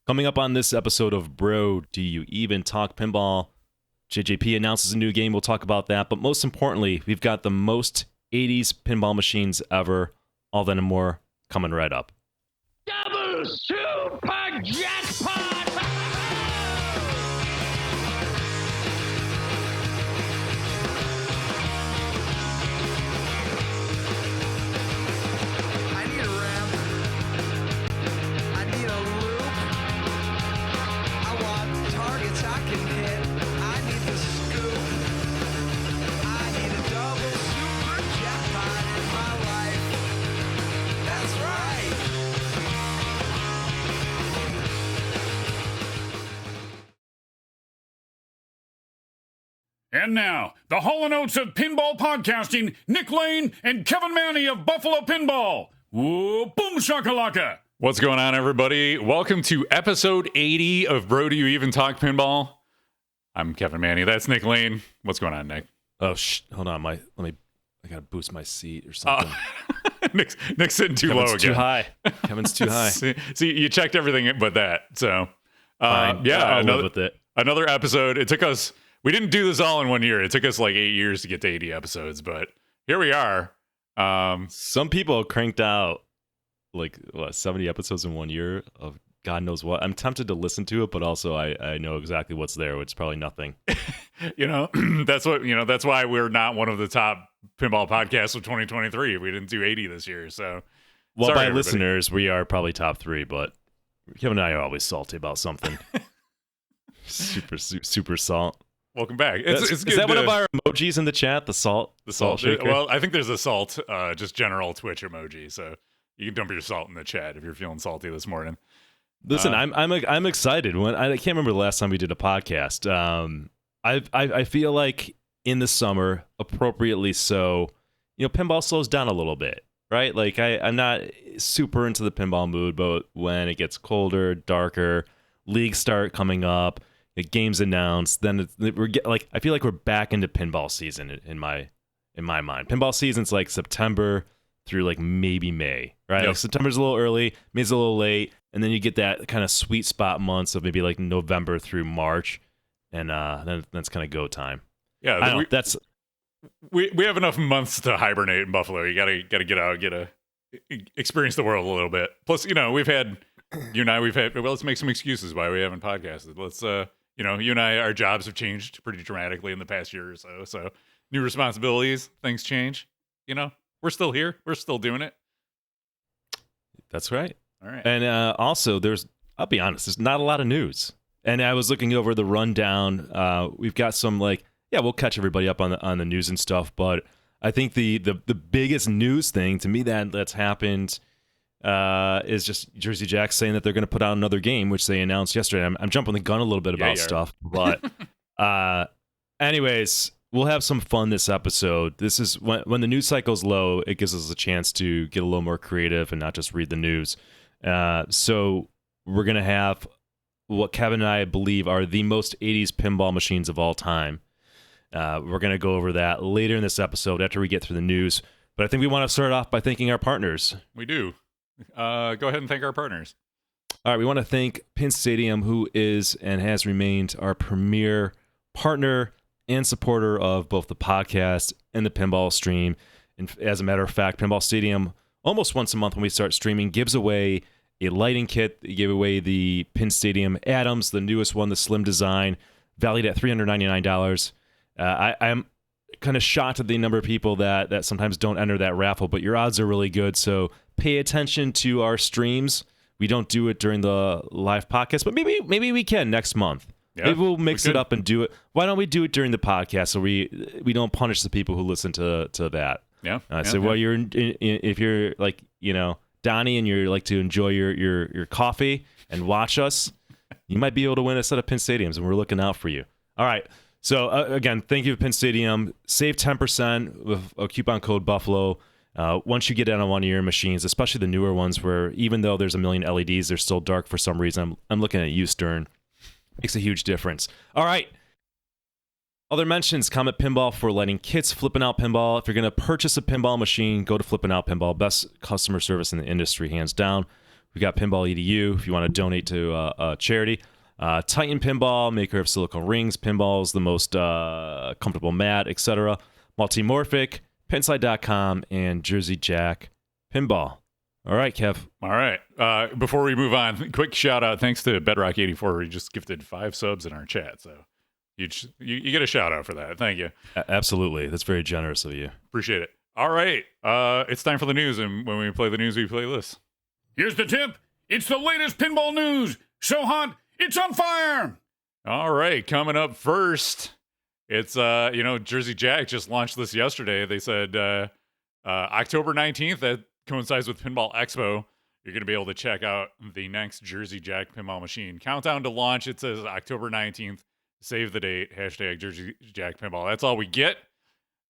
Coming up on this episode of Bro, Do You Even Talk Pinball? JJP announces a new game. We'll talk about that. But most importantly, we've got the most 80s pinball machines ever. All that and more coming right up. Double super jackpot! I need a ramp. I need a loop. I want targets I can hit. I need the scoop. I need a double super jackpot in my life. That's right. And now, the Hall & Oates of pinball podcasting, Nick Lane and Kevin Manny of Buffalo Pinball. Whoa, boom shakalaka. What's going on, everybody? Welcome to episode 80 of Bro, Do You Even Talk Pinball? I'm Kevin Manny. That's Nick Lane. What's going on, Nick? Oh, hold on. I gotta boost my seat or something. Nick's sitting too Kevin's low again. too high. Kevin's too high. See, you checked everything but that. So, Fine. yeah, I'll live with it. Another episode. It took us, we didn't do this all in 1 year. It took us like 8 years to get to 80 episodes, but here we are. Some people cranked out like 70 episodes in 1 year of God knows what. I'm tempted to listen to it, but also I know exactly what's there, which is probably nothing. That's why we're not one of the top pinball podcasts of 2023. We didn't do 80 this year. So, Well, sorry, by everybody. listeners, we are probably top 3, but Kevin and I are always salty about something. super salt. Welcome back. Is good that one to- of our emojis in the chat? The salt shaker? Well, I think there's a salt, just general Twitch emoji. So you can dump your salt in the chat if you're feeling salty this morning. Listen, I'm excited. When I can't remember the last time we did a podcast. I feel like in the summer, appropriately so, pinball slows down a little bit, right? Like I'm not super into the pinball mood, but when it gets colder, darker, leagues start coming up, games announced, then I feel like we're back into pinball season in my mind. Pinball season's like September through like maybe May, right? Yep. Like September's a little early, May's a little late, and then you get that kind of sweet spot months of maybe like November through March, and then that's kind of go time. Yeah, We we have enough months to hibernate in Buffalo. You gotta get out, experience the world a little bit. Plus, we've had well, let's make some excuses why we haven't podcasted. Let's you and I, our jobs have changed pretty dramatically in the past year or so. So new responsibilities, things change. We're still here. We're still doing it. That's right. All right. And also, I'll be honest, there's not a lot of news. And I was looking over the rundown. We've got some we'll catch everybody up on the news and stuff. But I think the biggest news thing to me that's happened is just Jersey Jack saying that they're going to put out another game, which they announced yesterday. I'm jumping the gun a little bit about stuff, but anyways, we'll have some fun this episode. This is when the news cycle's low, it gives us a chance to get a little more creative and not just read the news. So we're going to have what Kevin and I believe are the most 80s pinball machines of all time. We're going to go over that later in this episode after we get through the news. But I think we want to start off by thanking our partners. We do. Go ahead and thank our partners. All right, we want to thank Pin Stadium, who is and has remained our premier partner and supporter of both the podcast and the pinball stream. And as a matter of fact, Pinball Stadium, almost once a month when we start streaming, gives away a lighting kit. They give away the Pin Stadium Adams, the newest one, the slim design, valued at $399. I'm kind of shocked at the number of people that sometimes don't enter that raffle, but your odds are really good. So pay attention to our streams. We don't do it during the live podcast, but maybe we can next month. Yeah, maybe we'll mix it up and do it. Why don't we do it during the podcast so we don't punish the people who listen to that? Yeah. Well, if you're like Donnie and you like to enjoy your coffee and watch us, you might be able to win a set of Pin Stadiums, and we're looking out for you. All right. So again, thank you, Pin Stadium. Save 10% with a coupon code Buffalo. Once you get in on one of your machines, especially the newer ones, where even though there's a million LEDs, they're still dark for some reason. I'm looking at you, Stern. Makes a huge difference. All right. Other mentions, Comet Pinball for letting kits, Flippin' Out Pinball. If you're going to purchase a pinball machine, go to Flippin' Out Pinball. Best customer service in the industry, hands down. We got Pinball EDU if you want to donate to a charity. Titan Pinball, maker of silicone rings, pinballs, the most comfortable mat, etc. Multimorphic, Pinside.com, and Jersey Jack Pinball. All right, Kev. All right. Before we move on, quick shout out. Thanks to Bedrock84, who just gifted 5 subs in our chat. So you get a shout out for that. Thank you. Absolutely. That's very generous of you. Appreciate it. All right. It's time for the news. And when we play the news, we play this. Here's the tip. It's the latest pinball news. So hot, it's on fire. All right. Coming up first, it's, Jersey Jack just launched this yesterday. They said October 19th, that coincides with Pinball Expo. You're going to be able to check out the next Jersey Jack pinball machine. Countdown to launch, it says October 19th. Save the date, hashtag Jersey Jack Pinball. That's all we get.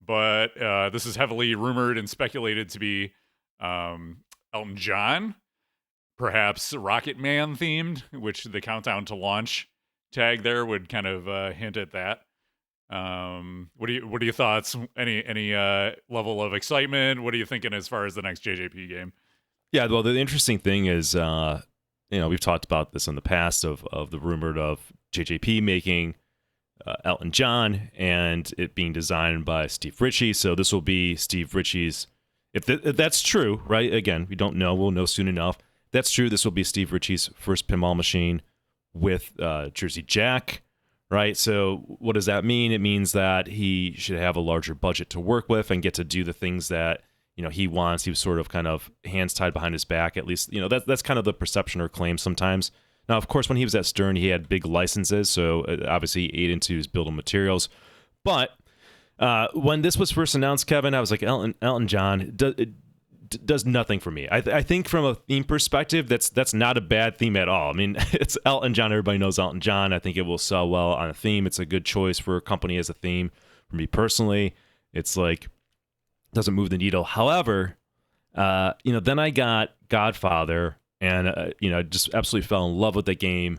But this is heavily rumored and speculated to be Elton John, perhaps Rocket Man themed, which the countdown to launch tag there would kind of hint at that. What are your thoughts? Any level of excitement? What are you thinking as far as the next JJP game? Yeah, well, the interesting thing is, we've talked about this in the past of the rumored of JJP making Elton John and it being designed by Steve Ritchie. So this will be Steve Ritchie's, if that's true, right? Again, we don't know. We'll know soon enough. If that's true, this will be Steve Ritchie's first pinball machine with Jersey Jack, right? So what does that mean? It means that he should have a larger budget to work with and get to do the things that he wants. He was sort of kind of hands tied behind his back, at least. That's kind of the perception or claim sometimes. Now, of course, when he was at Stern, he had big licenses, so obviously he ate into his build of materials. But when this was first announced, Kevin, I was like, Elton John does nothing for me. I think from a theme perspective, that's not a bad theme at all. I mean, it's Elton John. Everybody knows Elton John. I think it will sell well on a theme. It's a good choice for a company as a theme. For me personally, it's like, doesn't move the needle. However, then I got Godfather, and I just absolutely fell in love with the game.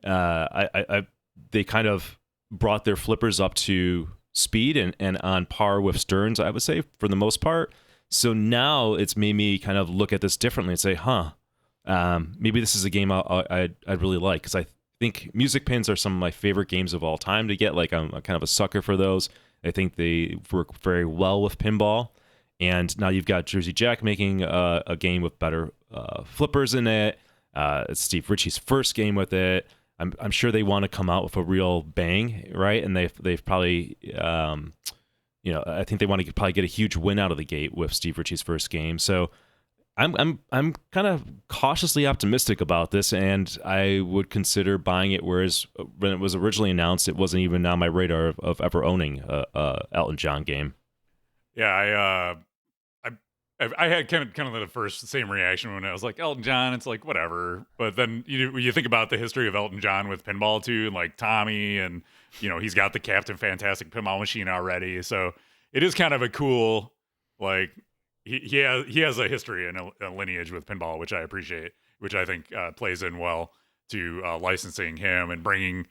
They kind of brought their flippers up to speed and on par with Stern's, I would say, for the most part. So now it's made me kind of look at this differently and say, maybe this is a game I'd really like, because I think music pins are some of my favorite games of all time to get. Like, I'm kind of a sucker for those. I think they work very well with pinball. And now you've got Jersey Jack making a game with better flippers in it. It's Steve Ritchie's first game with it. I'm sure they want to come out with a real bang, right? And they've probably, I think they want to probably get a huge win out of the gate with Steve Ritchie's first game. So I'm kind of cautiously optimistic about this, and I would consider buying it. Whereas when it was originally announced, it wasn't even on my radar of ever owning a Elton John game. Yeah, I had kind of the same reaction when I was like, Elton John, it's like, whatever. But then you think about the history of Elton John with pinball too, and like Tommy, and he's got the Captain Fantastic pinball machine already. So it is kind of a cool, like, he has a history and a lineage with pinball, which I appreciate, which I think plays in well to licensing him and bringing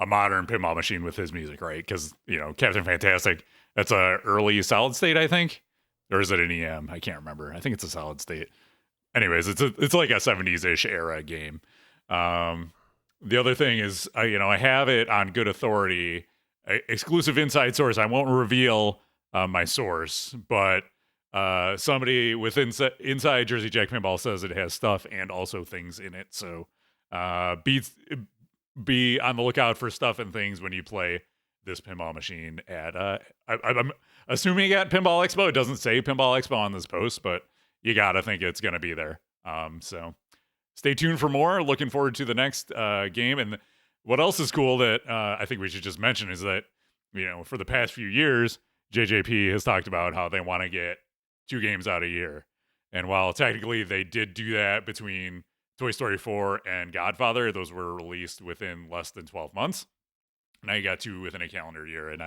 a modern pinball machine with his music, right? Because Captain Fantastic, that's a early solid state, I think. Or is it an EM? I can't remember. I think it's a solid state. Anyways, it's like a 70s-ish era game. The other thing is, I have it on good authority, exclusive inside source. I won't reveal my source, but somebody inside Jersey Jack Pinball says it has stuff and also things in it. So be on the lookout for stuff and things when you play this pinball machine at I'm assuming at Pinball Expo. It doesn't say Pinball Expo on this post, but you gotta think it's gonna be there. So stay tuned for more. Looking forward to the next game. And what else is cool that I think we should just mention is that for the past few years, JJP has talked about how they want to get 2 games out a year. And while technically they did do that between Toy Story 4 and Godfather, those were released within less than 12 months. Now you got 2 within a calendar year, and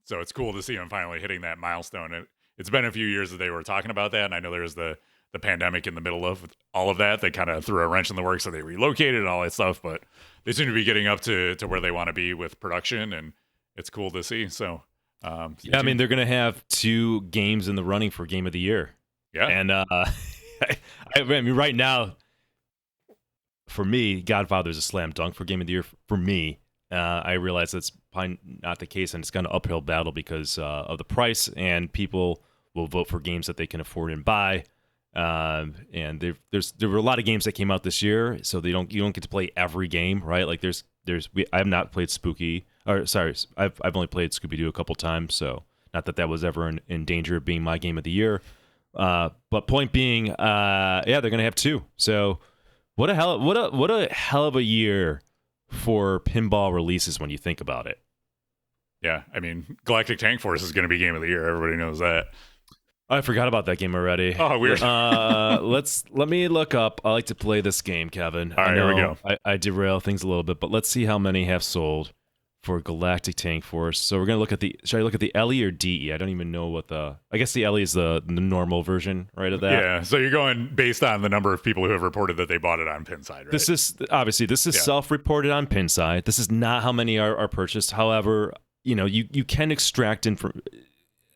so it's cool to see them finally hitting that milestone. It's been a few years that they were talking about that, and I know there was the pandemic in the middle of all of that. They kind of threw a wrench in the works, so they relocated and all that stuff, but they seem to be getting up to where they want to be with production, and it's cool to see. So, I mean, they're going to have 2 games in the running for Game of the Year. Yeah. And I mean, right now, for me, Godfather is a slam dunk for Game of the Year for me. I realize that's probably not the case, and it's kind of uphill battle because of the price, and people will vote for games that they can afford and buy. And there were a lot of games that came out this year, so you don't get to play every game, right? Like I have not played I've only played Scooby-Doo a couple times, so not that was ever in danger of being my game of the year. But point being, they're gonna have 2. So what a hell of a year for pinball releases when you think about it. Yeah, I mean, Galactic Tank Force is going to be game of the year. Everybody knows that. I forgot about that game already. Oh, weird. Let me look up. I like to play this game, Kevin. All right, here we go. I derail things a little bit, but let's see how many have sold for Galactic Tank Force. So we're gonna look at should I look at the LE or DE? I don't even know what I guess the LE is the normal version, right, of that. Yeah, so you're going based on the number of people who have reported that they bought it on Pinside, right? This is self-reported on Pinside. This is not how many are purchased. However, you can extract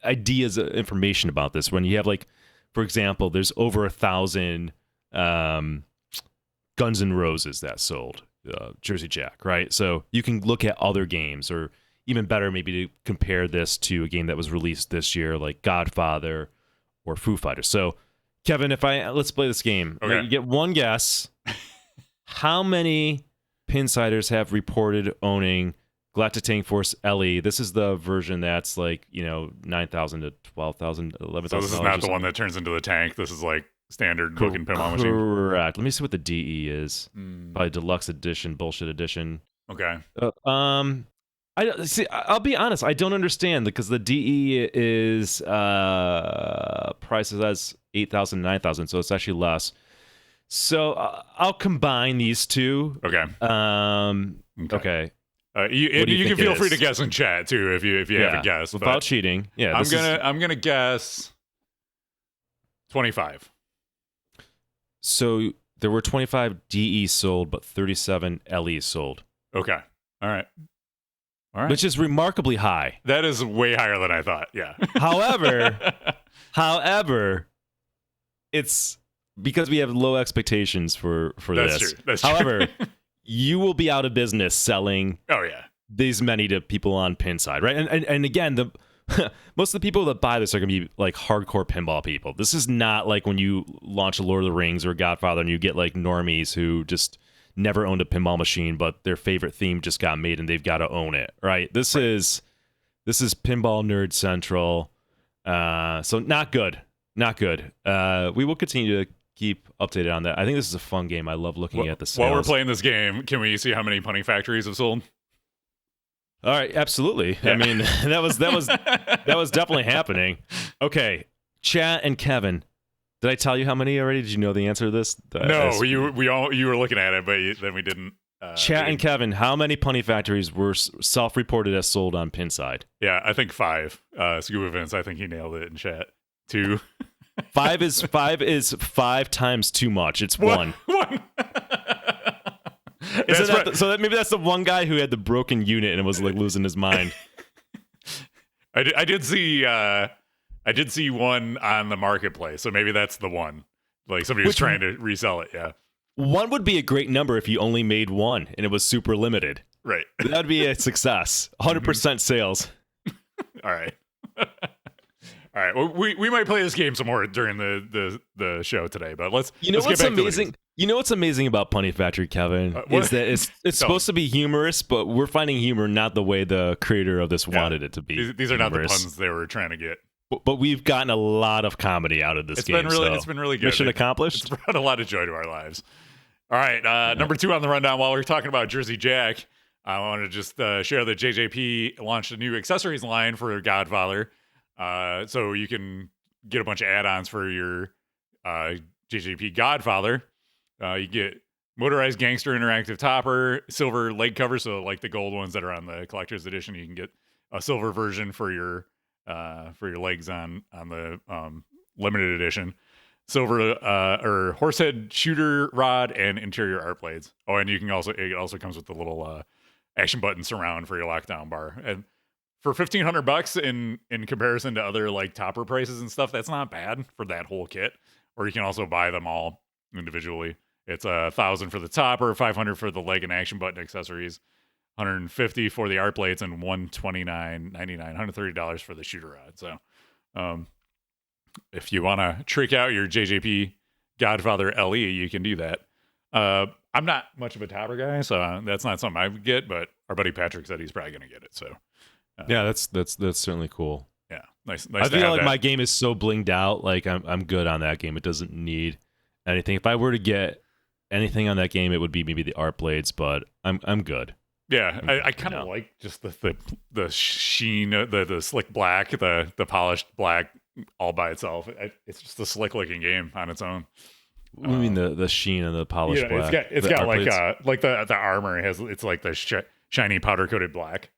ideas of information about this when you have, like, for example, there's over 1,000 Guns N' Roses that sold Jersey Jack, right? So you can look at other games, or even better, maybe to compare this to a game that was released this year, like Godfather or Foo Fighters. So, Kevin, let's play this game. Okay. Now, you get one guess. How many Pinsiders have reported owning Galactic Tank Force LE? This is the version that's like, $9,000 to $12,000, $11,000. So this is not the one that turns into the tank. This is like standard looking pinball machine. Correct. Let me see what the DE is. Probably deluxe edition, bullshit edition. Okay. I see. I'll be honest. I don't understand, because the DE is prices as 8,000, 9,000, so it's actually less. So I'll combine these two. Okay. Okay. You can feel free to guess in chat too if you have a guess without cheating. Yeah, I'm gonna guess 25. So there were 25 DE sold, but 37 LE sold. Okay. All right. Which is remarkably high. That is way higher than I thought. Yeah. However, it's because we have low expectations for That's this. True. That's true. However, you will be out of business selling these many to people on Pinside, right? And again, most of the people that buy this are going to be like hardcore pinball people. This is not like when you launch a Lord of the Rings or Godfather and you get like normies who just never owned a pinball machine, but their favorite theme just got made and they've got to own it, right? This is Pinball Nerd Central. So not good. We will continue to keep updated on that. I think this is a fun game. I love looking at the sales. While we're playing this game, can we see how many punny factories have sold? All right, absolutely. Yeah. I mean, that was definitely happening. Okay, chat and Kevin, did I tell you how many already? Did you know the answer to this? No, you were looking at it, but then we didn't. Chat and Kevin, how many punny factories were self-reported as sold on Pinside? Yeah, I think 5. Scuba Vince, I think he nailed it in chat. 2. 5 is 5 times too much. It's 1. 1. So maybe that's the one guy who had the broken unit and was like losing his mind. I did see one on the marketplace, so maybe that's the one. Like somebody was trying to resell it. Yeah, 1 would be a great number if you only made 1 and it was super limited. Right, that'd be a success. 100% sales. All right. All right. Well, we might play this game some more during the show today, but let's get back amazing. You know what's amazing about Punny Factory, Kevin, is that it's supposed to be humorous, but we're finding humor not the way the creator of this wanted it to be. These are not the puns they were trying to get. But we've gotten a lot of comedy out of this game. It's been really good. Mission accomplished. It's brought a lot of joy to our lives. All right. Number 2 on the rundown. While we're talking about Jersey Jack, I want to just share that JJP launched a new accessories line for Godfather. So you can get a bunch of add-ons for your JJP Godfather. You get motorized gangster interactive topper, silver leg cover, so like the gold ones that are on the collector's edition, you can get a silver version for your legs on the limited edition. Silver or horsehead shooter rod and interior art blades. Oh, and it also comes with the little action button surround for your lockdown bar. And for $1,500 in comparison to other like topper prices and stuff, that's not bad for that whole kit. Or you can also buy them all individually It's $1,000 for the topper, $500 for the leg and action button accessories, $150 for the art plates, and $129.99, $130 for the shooter rod. So, if you want to trick out your JJP Godfather LE, you can do that. I'm not much of a topper guy, so that's not something I would get. But our buddy Patrick said he's probably going to get it. So, yeah, that's certainly cool. Yeah, nice. I to feel have like that. my game is so blinged out. Like I'm good on that game. It doesn't need anything. If I were to get anything on that game, it would be maybe the art blades. But I'm good. Yeah, I kind of like just the sheen, the slick black, the polished black all by itself. It's just a slick looking game on its own. What do you mean the sheen and the polished black? It's The got art like blades? the armor it's like the shiny powder coated black.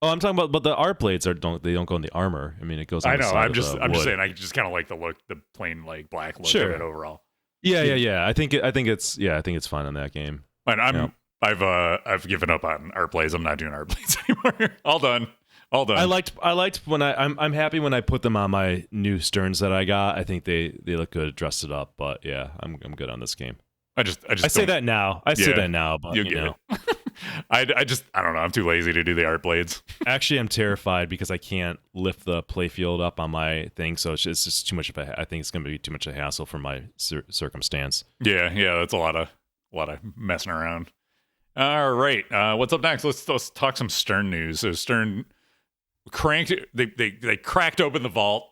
Oh, I'm talking about, but the art blades don't go in the armor. I mean, it goes on I the know. side I'm of just the wood. saying. I just kind of like the look, the plain like black look Sure. of it overall. Yeah. I think it's fine on that game. And Yeah. I've given up on art plays. I'm not doing art plays anymore. All done. I liked when I'm happy when I put them on my new Sterns that I got. I think they look good, dressed it up. But yeah, I'm good on this game. I just I say that now. But You get it. I don't know. I'm too lazy to do the art blades. Actually, I'm terrified because I can't lift the playfield up on my thing, so it's just too much of a. I think it's going to be too much of a hassle for my circumstance. Yeah. That's a lot of messing around. All right. What's up next? Let's talk some Stern news. So Stern cranked. They cracked open the vault,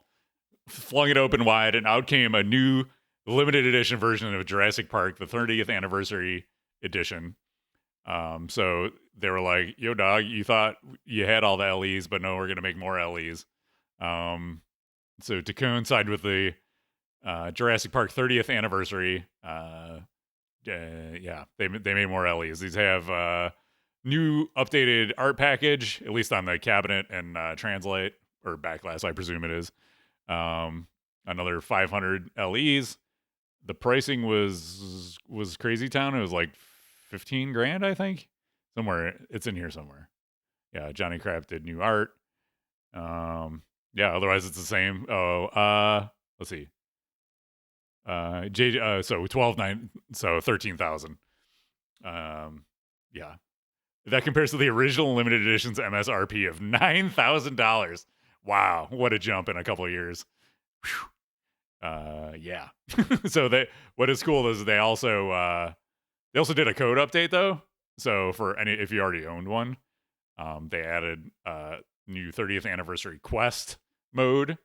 flung it open wide, and out came a new limited edition version of Jurassic Park, the 30th anniversary edition. So they were like, "Yo, dog, you thought you had all the LEs, but no, we're gonna make more LEs." So to coincide with the Jurassic Park 30th anniversary, they made more LEs. These have new updated art package, at least on the cabinet and translate or backglass, I presume it is. Another 500 LEs. The pricing was crazy town. It was like 15 grand, I think. Somewhere it's in here somewhere. Yeah, Johnny Crap did new art. Otherwise it's the same. Let's see. So 12,900, so 13,000. That compares to the original limited edition's MSRP of $9,000. Wow, what a jump in a couple of years. Whew. So what is cool is they also did a code update though. So if you already owned one, they added new 30th anniversary quest mode,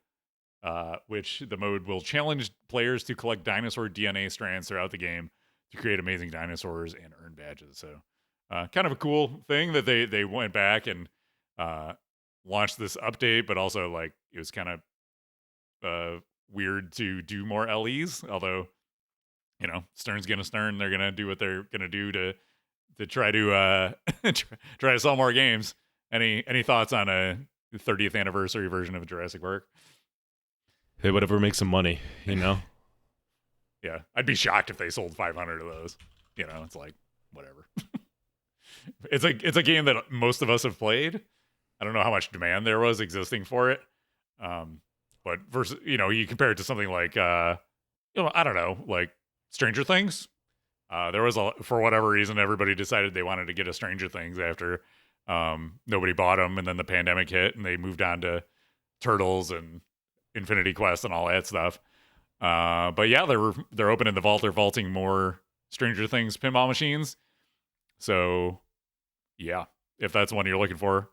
which the mode will challenge players to collect dinosaur DNA strands throughout the game to create amazing dinosaurs and earn badges. So kind of a cool thing that they went back and launched this update, but also like it was kind of weird to do more LEs, although Stern's gonna Stern. They're gonna do what they're gonna do to try to try to sell more games. Any thoughts on a 30th anniversary version of Jurassic Park? Hey, whatever makes some money, Yeah, I'd be shocked if they sold 500 of those. It's like whatever. It's a game that most of us have played. I don't know how much demand there was existing for it. But versus, you compare it to something like, I don't know, like Stranger Things. There was for whatever reason, everybody decided they wanted to get a Stranger Things after nobody bought them, and then the pandemic hit, and they moved on to Turtles and Infinity Quest and all that stuff. But yeah, they're opening the vault. They're vaulting more Stranger Things pinball machines. So yeah, if that's one you're looking for,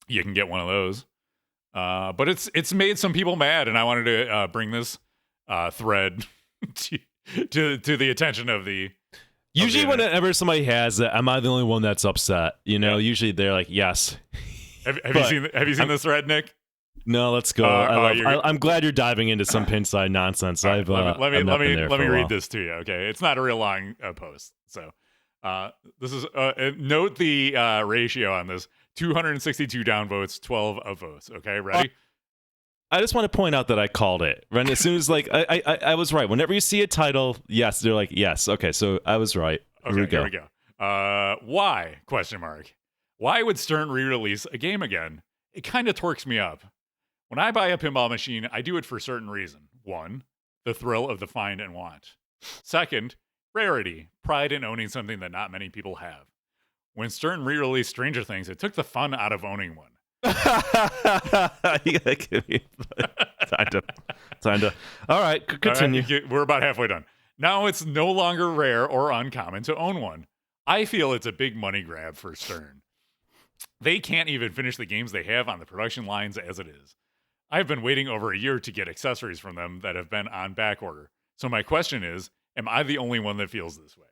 you can get one of those. But it's made some people mad, and I wanted to bring this thread to the attention of the. Usually, whenever somebody has it, am I the only one that's upset? Usually they're like, "Yes." Have you seen this thread, Nick? No, let's go. I'm glad you're diving into some Pinside nonsense. Let me read this. this to you. Okay, it's not a real long post, so this is note the ratio on this: 262 downvotes, 12 upvotes. Okay, ready? I just want to point out that I called it. Right? As soon as I was right. Whenever you see a title, yes, they're like, yes. Okay, so I was right. Okay, here we go. Why? Question mark. Why would Stern re-release a game again? It kind of torques me up. When I buy a pinball machine, I do it for a certain reason. 1, the thrill of the find and want. 2nd, Rarity, pride in owning something that not many people have. When Stern re-released Stranger Things, it took the fun out of owning one. You gotta give me time to. All right, continue. All right, we're about halfway done. Now it's no longer rare or uncommon to own one. I feel it's a big money grab for Stern. They can't even finish the games they have on the production lines as it is. I've been waiting over a year to get accessories from them that have been on back order. So my question is, am I the only one that feels this way?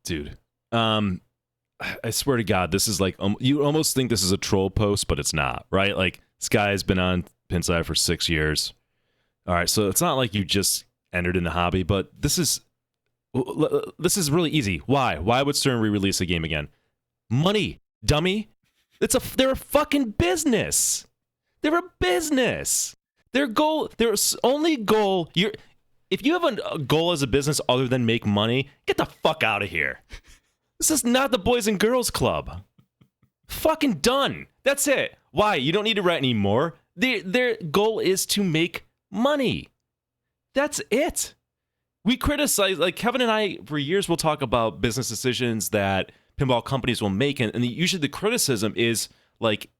Dude, I swear to God, this is like you almost think this is a troll post, but it's not, right? Like, this guy has been on Pinside for 6 years. All right, so it's not like you just entered in the hobby, but this is really easy. Why would Stern re-release a game again? Money, dummy. They're a fucking business. They're a business. Their only goal. If you have a goal as a business other than make money, get the fuck out of here. This is not the Boys and Girls Club. Fucking done. That's it. Why? You don't need to write anymore. Their goal is to make money. That's it. We criticize, like Kevin and I, for years, will talk about business decisions that pinball companies will make, and usually the criticism is like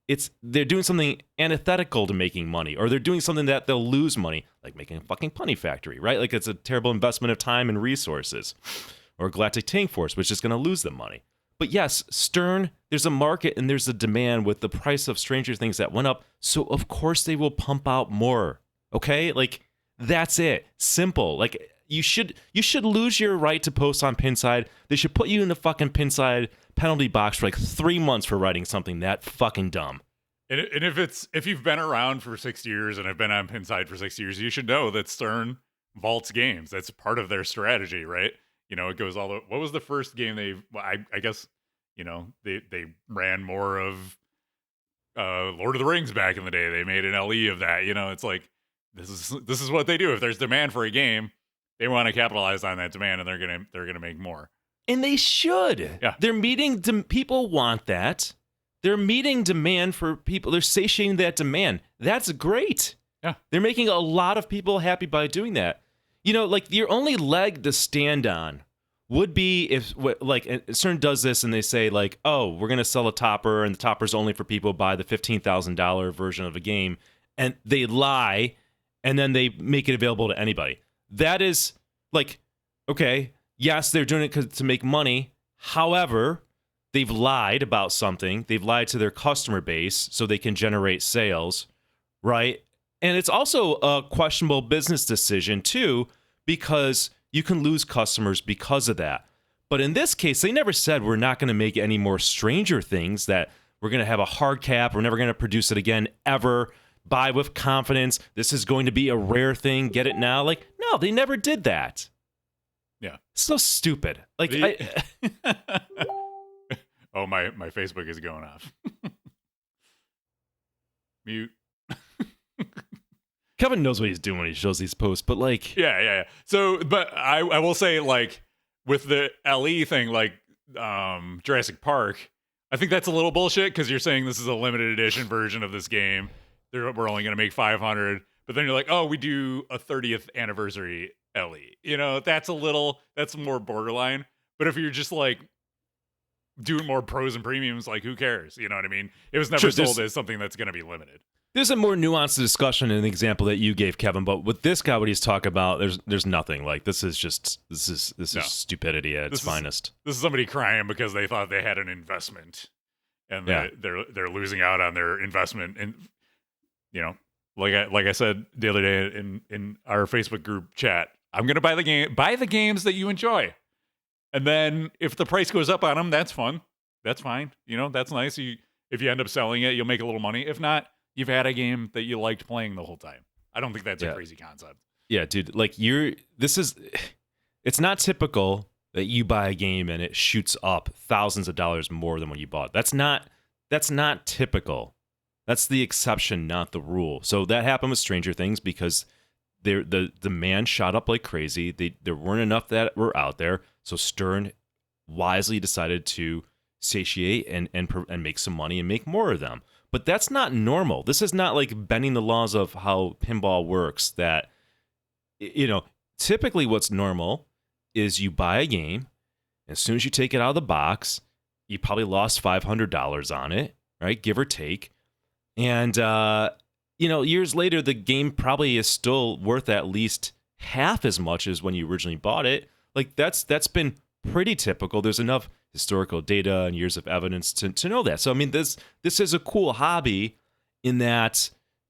they're doing something antithetical to making money, or they're doing something that they'll lose money, like making a fucking punny factory, right? Like it's a terrible investment of time and resources. Or Galactic Tank Force, which is going to lose them money. But yes, Stern, there's a market and there's a demand with the price of Stranger Things that went up, so of course they will pump out more. Okay? Like, that's it. Simple. Like, you should lose your right to post on Pinside. They should put you in the fucking Pinside penalty box for like 3 months for writing something that fucking dumb. And if you've been around for 6 years and have been on Pinside for 6 years, you should know that Stern vaults games. That's part of their strategy, right? You know, it goes all the. What was the first game I guess, you know, they ran more of Lord of the Rings back in the day. They made an LE of that. You know, it's like this is what they do. If there's demand for a game, they want to capitalize on that demand, and they're gonna make more. And they should. Yeah, they're meeting. People want that. They're meeting demand for people. They're satiating that demand. That's great. Yeah, they're making a lot of people happy by doing that. You know, like, your only leg to stand on would be if, like, Stern does this and they say, like, oh, we're going to sell a topper, and the topper's only for people who buy the $15,000 version of a game, and they lie, and then they make it available to anybody. That is, like, okay, yes, they're doing it to make money. However, they've lied about something. They've lied to their customer base so they can generate sales, right? And it's also a questionable business decision, too, because you can lose customers because of that. But in this case, they never said we're not going to make any more Stranger Things, that we're going to have a hard cap, we're never going to produce it again, ever. Buy with confidence. This is going to be a rare thing. Get it now. Like, no, they never did that. Yeah. So stupid. Like, oh, my Facebook is going off. Mute. Kevin knows what he's doing when he shows these posts, but like... Yeah. So, but I will say, like, with the LE thing, like, Jurassic Park, I think that's a little bullshit, because you're saying this is a limited edition version of this game. We're only going to make 500. But then you're like, oh, we do a 30th anniversary LE. You know, that's more borderline. But if you're just, like, doing more pros and premiums, like, who cares? You know what I mean? It was never sold as something that's going to be limited. There's a more nuanced discussion in the example that you gave, Kevin, but with this guy, what he's talking about, there's nothing. Like, this is stupidity at its finest. This is somebody crying because they thought they had an investment, and they're losing out on their investment. And, you know, like I said the other day in our Facebook group chat, I'm gonna buy the games that you enjoy, and then if the price goes up on them, that's fun. That's fine. You know, that's nice. If you end up selling it, you'll make a little money. If not, you've had a game that you liked playing the whole time. I don't think that's a crazy concept. Yeah, dude. Like, it's not typical that you buy a game and it shoots up thousands of dollars more than when you bought. That's not typical. That's the exception, not the rule. So that happened with Stranger Things because the demand shot up like crazy. There weren't enough that were out there. So Stern wisely decided to satiate and make some money and make more of them. But that's not normal. This is not like bending the laws of how pinball works, that, you know, typically what's normal is you buy a game. As soon as you take it out of the box, you probably lost $500 on it, right? Give or take. And, years later, the game probably is still worth at least half as much as when you originally bought it. Like, that's been pretty typical. There's enough historical data and years of evidence to know that. So, I mean, this is a cool hobby in that,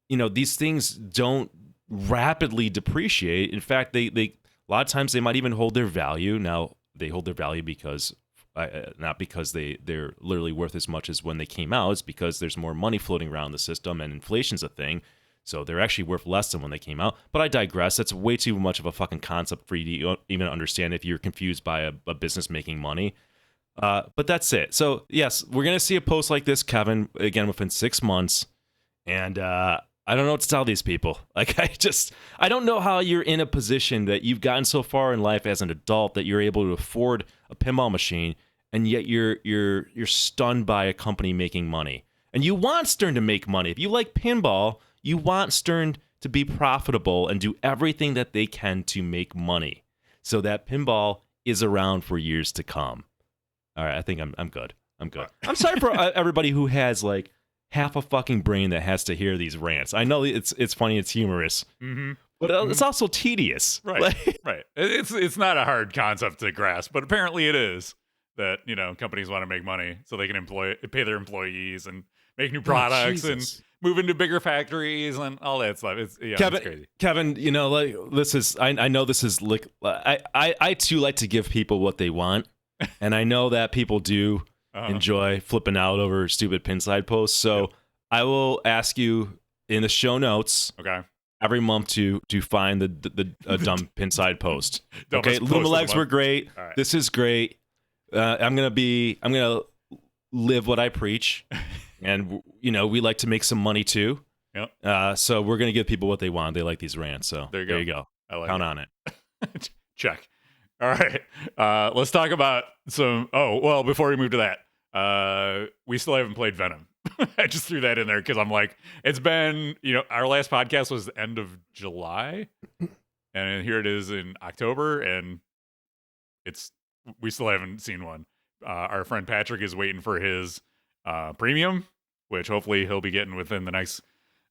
these things don't rapidly depreciate. In fact, they a lot of times they might even hold their value. Now, they hold their value because not because they're literally worth as much as when they came out. It's because there's more money floating around the system and inflation's a thing. So they're actually worth less than when they came out. But I digress. That's way too much of a fucking concept for you to even understand if you're confused by a business making money. But that's it. So, yes, we're going to see a post like this, Kevin, again, within 6 months. And I don't know what to tell these people. Like, I don't know how you're in a position that you've gotten so far in life as an adult that you're able to afford a pinball machine, and yet you're stunned by a company making money. And you want Stern to make money. If you like pinball, you want Stern to be profitable and do everything that they can to make money so that pinball is around for years to come. All right, I think I'm good. I'm good. I'm sorry for everybody who has like half a fucking brain that has to hear these rants. I know it's funny, it's humorous, but it's also tedious. Right, right. It's not a hard concept to grasp, but apparently it is that companies want to make money so they can pay their employees and make new products and move into bigger factories and all that stuff. It's crazy. Kevin, this is. I know this is like. I too like to give people what they want, and I know that people do enjoy flipping out over stupid Pinside posts. So I will ask you in the show notes. Okay. Every month to find the dumb Pinside post. Okay, Luma legs were great. Right. This is great. I'm gonna live what I preach. And, we like to make some money, too. Yep. So we're going to give people what they want. They like these rants. So there you go. I like Count on it. Check. All right. Let's talk about some... Oh, well, before we move to that, we still haven't played Venom. I just threw that in there because I'm like, it's been... our last podcast was the end of July. And here it is in October. And we still haven't seen one. Our friend Patrick is waiting for his... premium, which hopefully he'll be getting within the next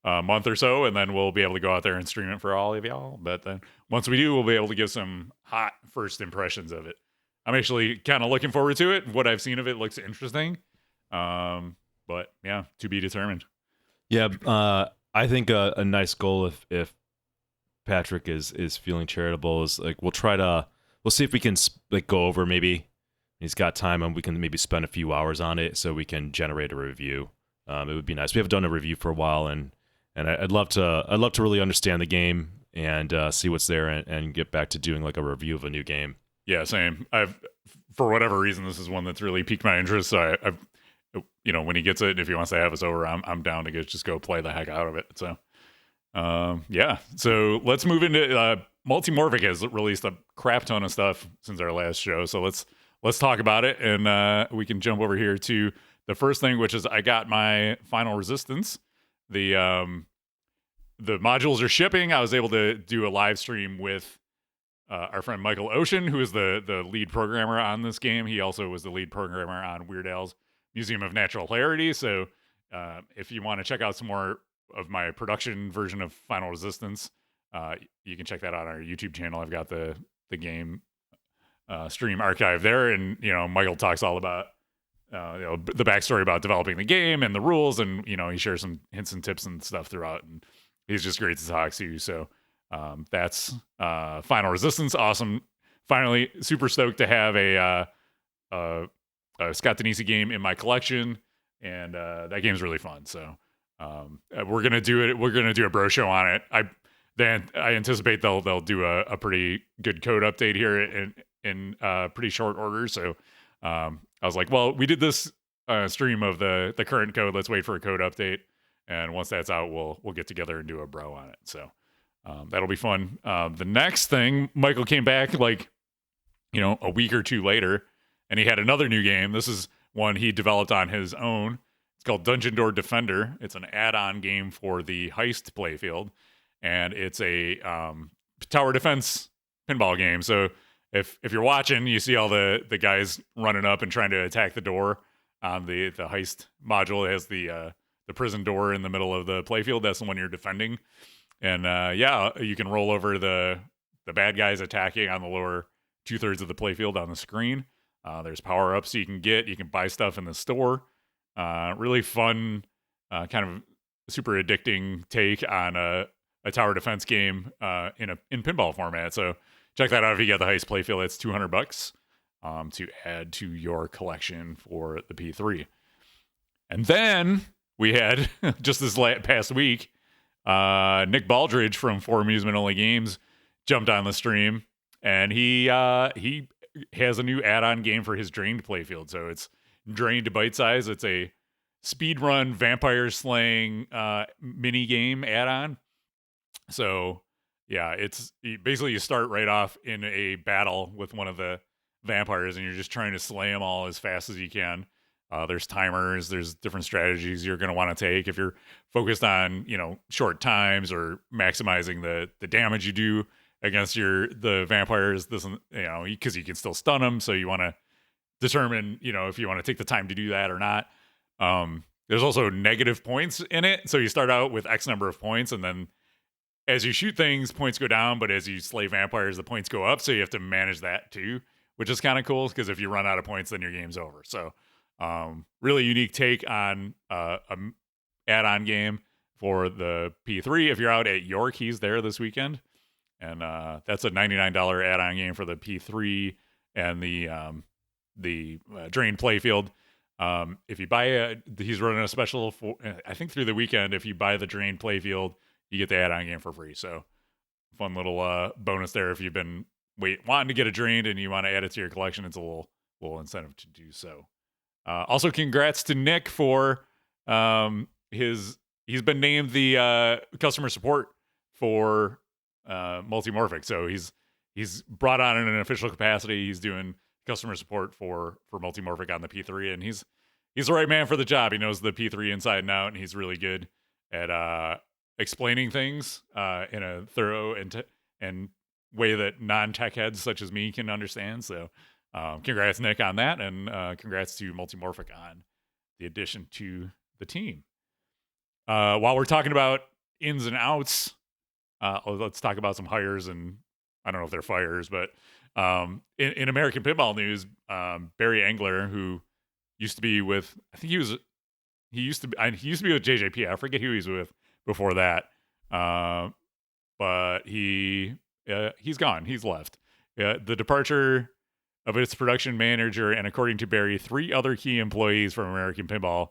month or so, and then we'll be able to go out there and stream it for all of y'all. But then once we do, we'll be able to give some hot first impressions of it. I'm actually kind of looking forward to it. What I've seen of it looks interesting, but yeah, to be determined. Yeah, I think a nice goal if Patrick is feeling charitable is like we'll see if we can like go over maybe. He's got time, and we can maybe spend a few hours on it so we can generate a review. It would be nice. We haven't done a review for a while, and I'd love to really understand the game and see what's there, and get back to doing like a review of a new game. Yeah, same. For whatever reason, this is one that's really piqued my interest. So I've when he gets it, if he wants to have us over, I'm down to just go play the heck out of it. So yeah. So let's move into Multimorphic has released a crap ton of stuff since our last show. So let's talk about it, and we can jump over here to the first thing, which is I got my Final Resistance. The modules are shipping. I was able to do a live stream with our friend Michael Ocean, who is the lead programmer on this game. He also was the lead programmer on Weird Al's Museum of Natural Hilarity. So if you want to check out some more of my production version of Final Resistance, you can check that out on our YouTube channel. I've got the game stream archive there, and Michael talks all about the backstory about developing the game and the rules, and he shares some hints and tips and stuff throughout, and he's just great to talk to. So that's Final Resistance. Awesome. Finally, super stoked to have a Scott Denisi game in my collection, and that game's really fun. So we're gonna do it. We're gonna do a bro show on it. I anticipate they'll do a pretty good code update here in pretty short order. So I was like, well, we did this stream of the current code. Let's wait for a code update, and once that's out, we'll get together and do a bro on it. So that'll be fun. The next thing, Michael came back a week or two later, and he had another new game. This is one he developed on his own. It's called Dungeon Door Defender. It's an add-on game for the Heist playfield, and it's a tower defense pinball game. So if you're watching, you see all the guys running up and trying to attack the door on the heist module. It has the prison door in the middle of the playfield. That's the one you're defending. And you can roll over the bad guys attacking on the lower 2/3 of the playfield on the screen. There's power-ups you can get. You can buy stuff in the store. Really fun, kind of super addicting take on a tower defense game in pinball format. So check that out if you get the heist playfield. It's $200 to add to your collection for the P3. And then we had just this past week, Nick Baldridge from For Amusement Only Games jumped on the stream, and he has a new add-on game for his Drained playfield. So it's Drained Bite Size. It's a speedrun vampire slaying mini game add-on. So yeah, it's basically you start right off in a battle with one of the vampires, and you're just trying to slay them all as fast as you can. There's timers, there's different strategies you're going to want to take if you're focused on, short times or maximizing the damage you do against the vampires. This, because you can still stun them, so you want to determine, if you want to take the time to do that or not. There's also negative points in it, so you start out with X number of points, and then as you shoot things, points go down, but as you slay vampires, the points go up, so you have to manage that too, which is kind of cool, because if you run out of points, then your game's over. So really unique take on a add-on game for the P3. If you're out at York, he's there this weekend, and that's a $99 add-on game for the P3 and the Drained playfield. If you buy he's running a special for, I think through the weekend. If you buy the Drained playfield, you get the add-on game for free. So fun little bonus there. If you've been wanting to get a Drained and you want to add it to your collection, it's a little incentive to do so. Also, congrats to Nick for he's been named the customer support for Multimorphic. So he's brought on in an official capacity. He's doing customer support for Multimorphic on the P3, and he's the right man for the job. He knows the P3 inside and out, and he's really good at explaining things in a thorough and way that non-tech heads such as me can understand. So congrats, Nick, on that, and congrats to Multimorphic on the addition to the team. While we're talking about ins and outs, let's talk about some hires, and I don't know if they're fires, but in American Pinball news, Barry Engler, who used to be with, I think he used to be with JJP. I forget who he was with before that, but he's gone. He's left. The departure of its production manager and, according to Barry, 3 other key employees from American Pinball,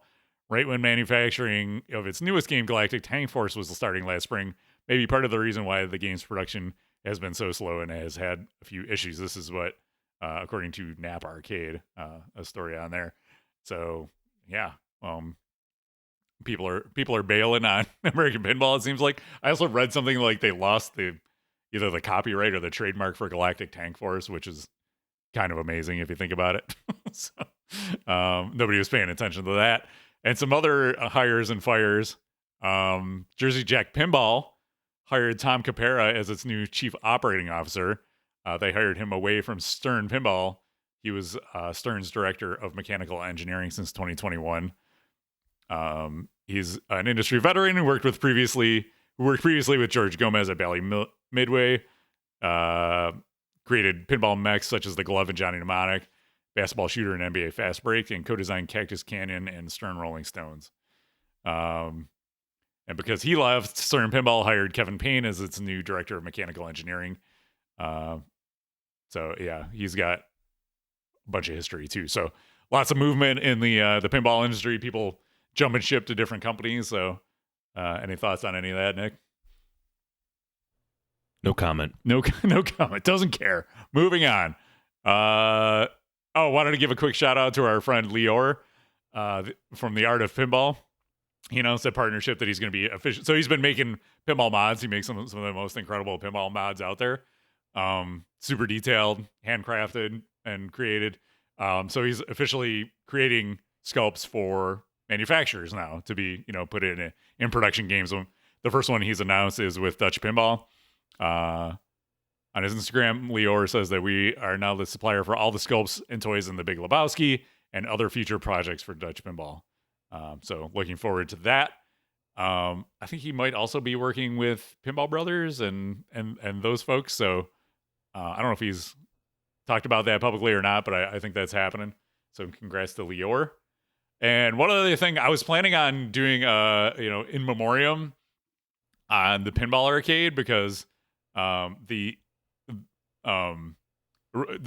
right when manufacturing of its newest game, Galactic Tank Force, was starting last spring, may be part of the reason why the game's production has been so slow and has had a few issues. This is what, according to Nap Arcade, a story on there. So yeah, people are bailing on American Pinball. It seems like. I also read something like they lost either the copyright or the trademark for Galactic Tank Force, which is kind of amazing if you think about it. So, nobody was paying attention to that. And some other hires and fires. Jersey Jack Pinball hired Tom Capera as its new chief operating officer. They hired him away from Stern Pinball. He was Stern's director of mechanical engineering since 2021. He's an industry veteran who worked previously with George Gomez at Bally Midway. Created pinball mechs such as the Glove and Johnny Mnemonic, Basketball Shooter and NBA Fast Break, and co-designed Cactus Canyon and Stern Rolling Stones. And because he left, Stern Pinball hired Kevin Payne as its new director of mechanical engineering. So yeah, he's got a bunch of history too. So lots of movement in the pinball industry. People jumping ship to different companies. So any thoughts on any of that, Nick? No comment. No comment. Doesn't care. Moving on. Wanted to give a quick shout out to our friend Lior from The Art of Pinball. He announced a partnership that he's going to be official. So he's been making pinball mods. He makes some of the most incredible pinball mods out there. Super detailed, handcrafted, and created. So he's officially creating sculpts for manufacturers now to be, put in production games. The first one he's announced is with Dutch Pinball. On his Instagram, Lior says that we are now the supplier for all the sculpts and toys in the Big Lebowski and other future projects for Dutch Pinball. So looking forward to that. I think he might also be working with Pinball Brothers and those folks. So I don't know if he's talked about that publicly or not, but I think that's happening. So congrats to Lior. And one other thing, I was planning on doing in memoriam on the Pinball Arcade because there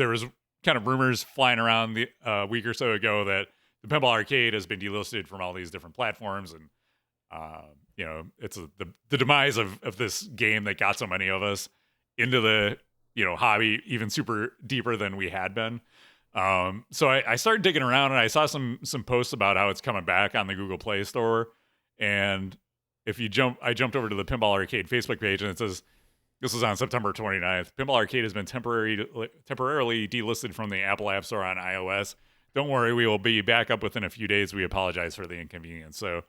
was kind of rumors flying around the week or so ago that the Pinball Arcade has been delisted from all these different platforms, and it's the demise of this game that got so many of us into the hobby even super deeper than we had been. So I started digging around and I saw some posts about how it's coming back on the Google Play Store. And I jumped over to the Pinball Arcade Facebook page and it says, this was on September 29th. Pinball Arcade has been temporarily delisted from the Apple App Store on iOS. Don't worry, we will be back up within a few days. We apologize for the inconvenience. So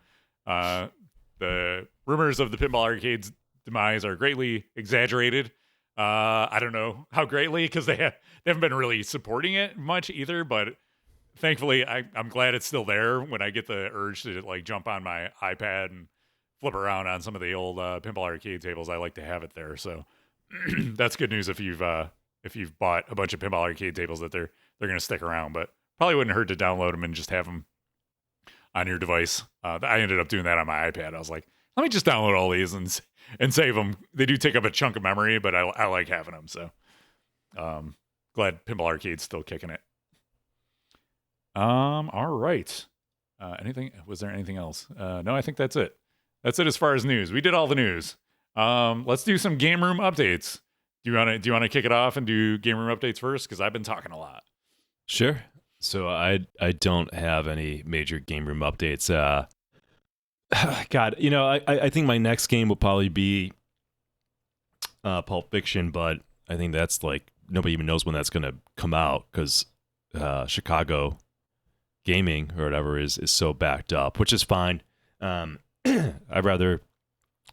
the rumors of the Pinball Arcade's demise are greatly exaggerated. I don't know how greatly because they haven't been really supporting it much either. But thankfully, I'm glad it's still there. When I get the urge to like jump on my iPad and flip around on some of the old Pinball Arcade tables, I like to have it there. So that's good news if you've bought a bunch of Pinball Arcade tables that they're going to stick around. But probably wouldn't hurt to download them and just have them on your device. I ended up doing that on my iPad. I was like, let me just download all these and save them. They do take up a chunk of memory, but I like having them. So glad Pinball Arcade's still kicking it. All right. Was there anything else? No, I think that's it. That's it as far as news. We did all the news. Let's do some game room updates. Do you want to kick it off and do game room updates first? Because I've been talking a lot. Sure. So I don't have any major game room updates. God, I think my next game will probably be Pulp Fiction, but I think that's like nobody even knows when that's going to come out because Chicago gaming or whatever is so backed up, which is fine. I'd rather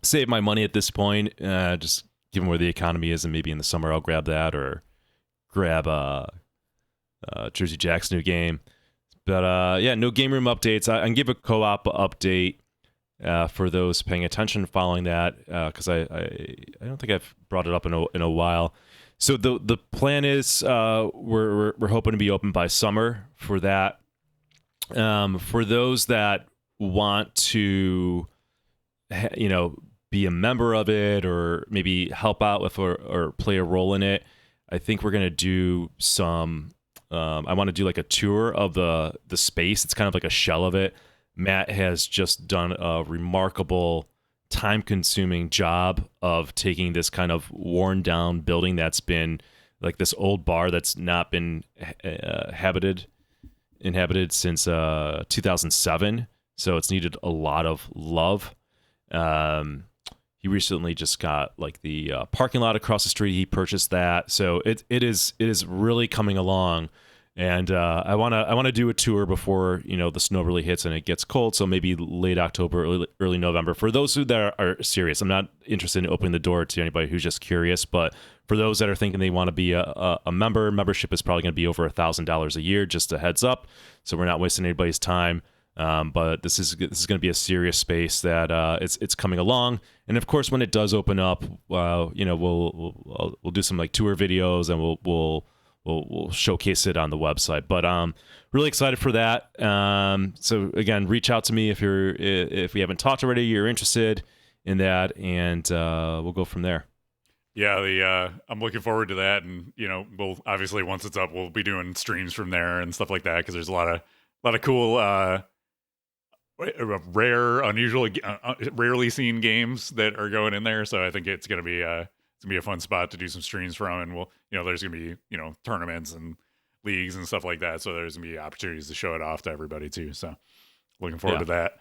save my money at this point, just given where the economy is, and maybe in the summer I'll grab that or grab Jersey Jack's new game. But no game room updates. I can give a co-op update for those paying attention following that, because I don't think I've brought it up in a while. So the plan is we're hoping to be open by summer for that. For those that want to be a member of it or maybe help out with or play a role in it, I think we're gonna do some. I want to do like a tour of the space. It's kind of like a shell of it. Matt has just done a remarkable, time-consuming job of taking this kind of worn-down building that's been like this old bar that's not been inhabited since 2007. So it's needed a lot of love. He recently just got like the parking lot across the street. He purchased that, so it is really coming along. And I want to do a tour before the snow really hits and it gets cold. So maybe late October, early November. For those who that are serious, I'm not interested in opening the door to anybody who's just curious. But for those that are thinking they want to be a member, membership is probably going to be over $1,000 a year. Just a heads up, so we're not wasting anybody's time. But this is going to be a serious space that it's coming along. And of course, when it does open up, we'll do some like tour videos and we'll showcase it on the website. But really excited for that. So again, reach out to me if we haven't talked already, you're interested in that, and we'll go from there. Yeah, I'm looking forward to that, and we'll obviously once it's up, we'll be doing streams from there and stuff like that because there's a lot of cool, rare, unusual, rarely seen games that are going in there. So I think it's gonna be a fun spot to do some streams from, and there's gonna be tournaments and leagues and stuff like that. So there's gonna be opportunities to show it off to everybody too. So looking forward to that.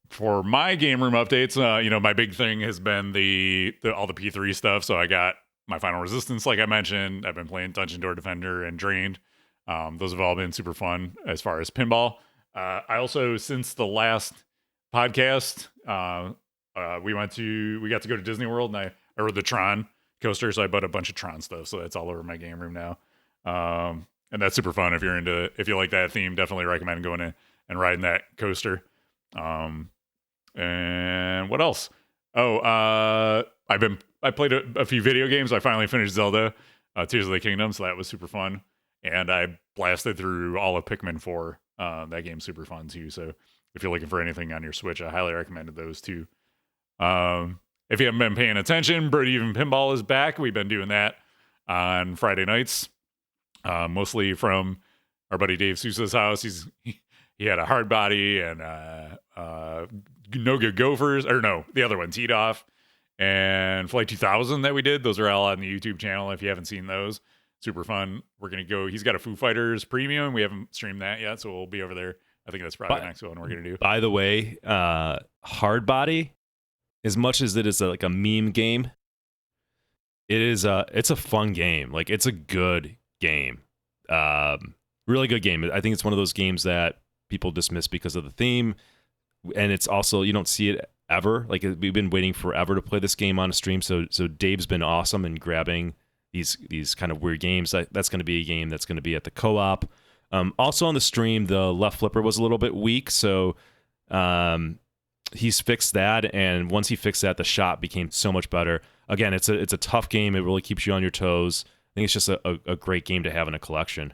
For my game room updates, my big thing has been all the P3 stuff. So I got my Final Resistance, like I mentioned. I've been playing Dungeon Door Defender and Drained. Those have all been super fun as far as pinball. I also, since the last podcast, we got to go to Disney World, and I rode the Tron coaster, so I bought a bunch of Tron stuff, so that's all over my game room now. And that's super fun if you like that theme. Definitely recommend going in and riding that coaster. And what else? I played a few video games. I finally finished Zelda, Tears of the Kingdom, so that was super fun. And I blasted through all of Pikmin 4. That game's super fun too. So if you're looking for anything on your Switch, I highly recommended those two. If you haven't been paying attention, Brody Even Pinball is back. We've been doing that on Friday nights, mostly from our buddy Dave Sousa's house. He had a hard body and No Good Gophers, or no, the other one, Teed Off, and Flight 2000 that we did. Those are all on the YouTube channel if you haven't seen those. Super fun. We're going to go. He's got a Foo Fighters premium. We haven't streamed that yet, so we'll be over there. I think that's probably the next one we're going to do. By the way, hard body, as much as it is like a meme game, it's a fun game. Like, it's a good game. Really good game. I think it's one of those games that people dismiss because of the theme, and it's also, you don't see it ever. Like, we've been waiting forever to play this game on a stream, so Dave's been awesome in grabbing these kind of weird games. That's going to be a game that's going to be at the co-op. Also on the stream, the left flipper was a little bit weak, so he's fixed that, and once he fixed that, the shot became so much better. Again, it's a tough game. It really keeps you on your toes. I think it's just a great game to have in a collection.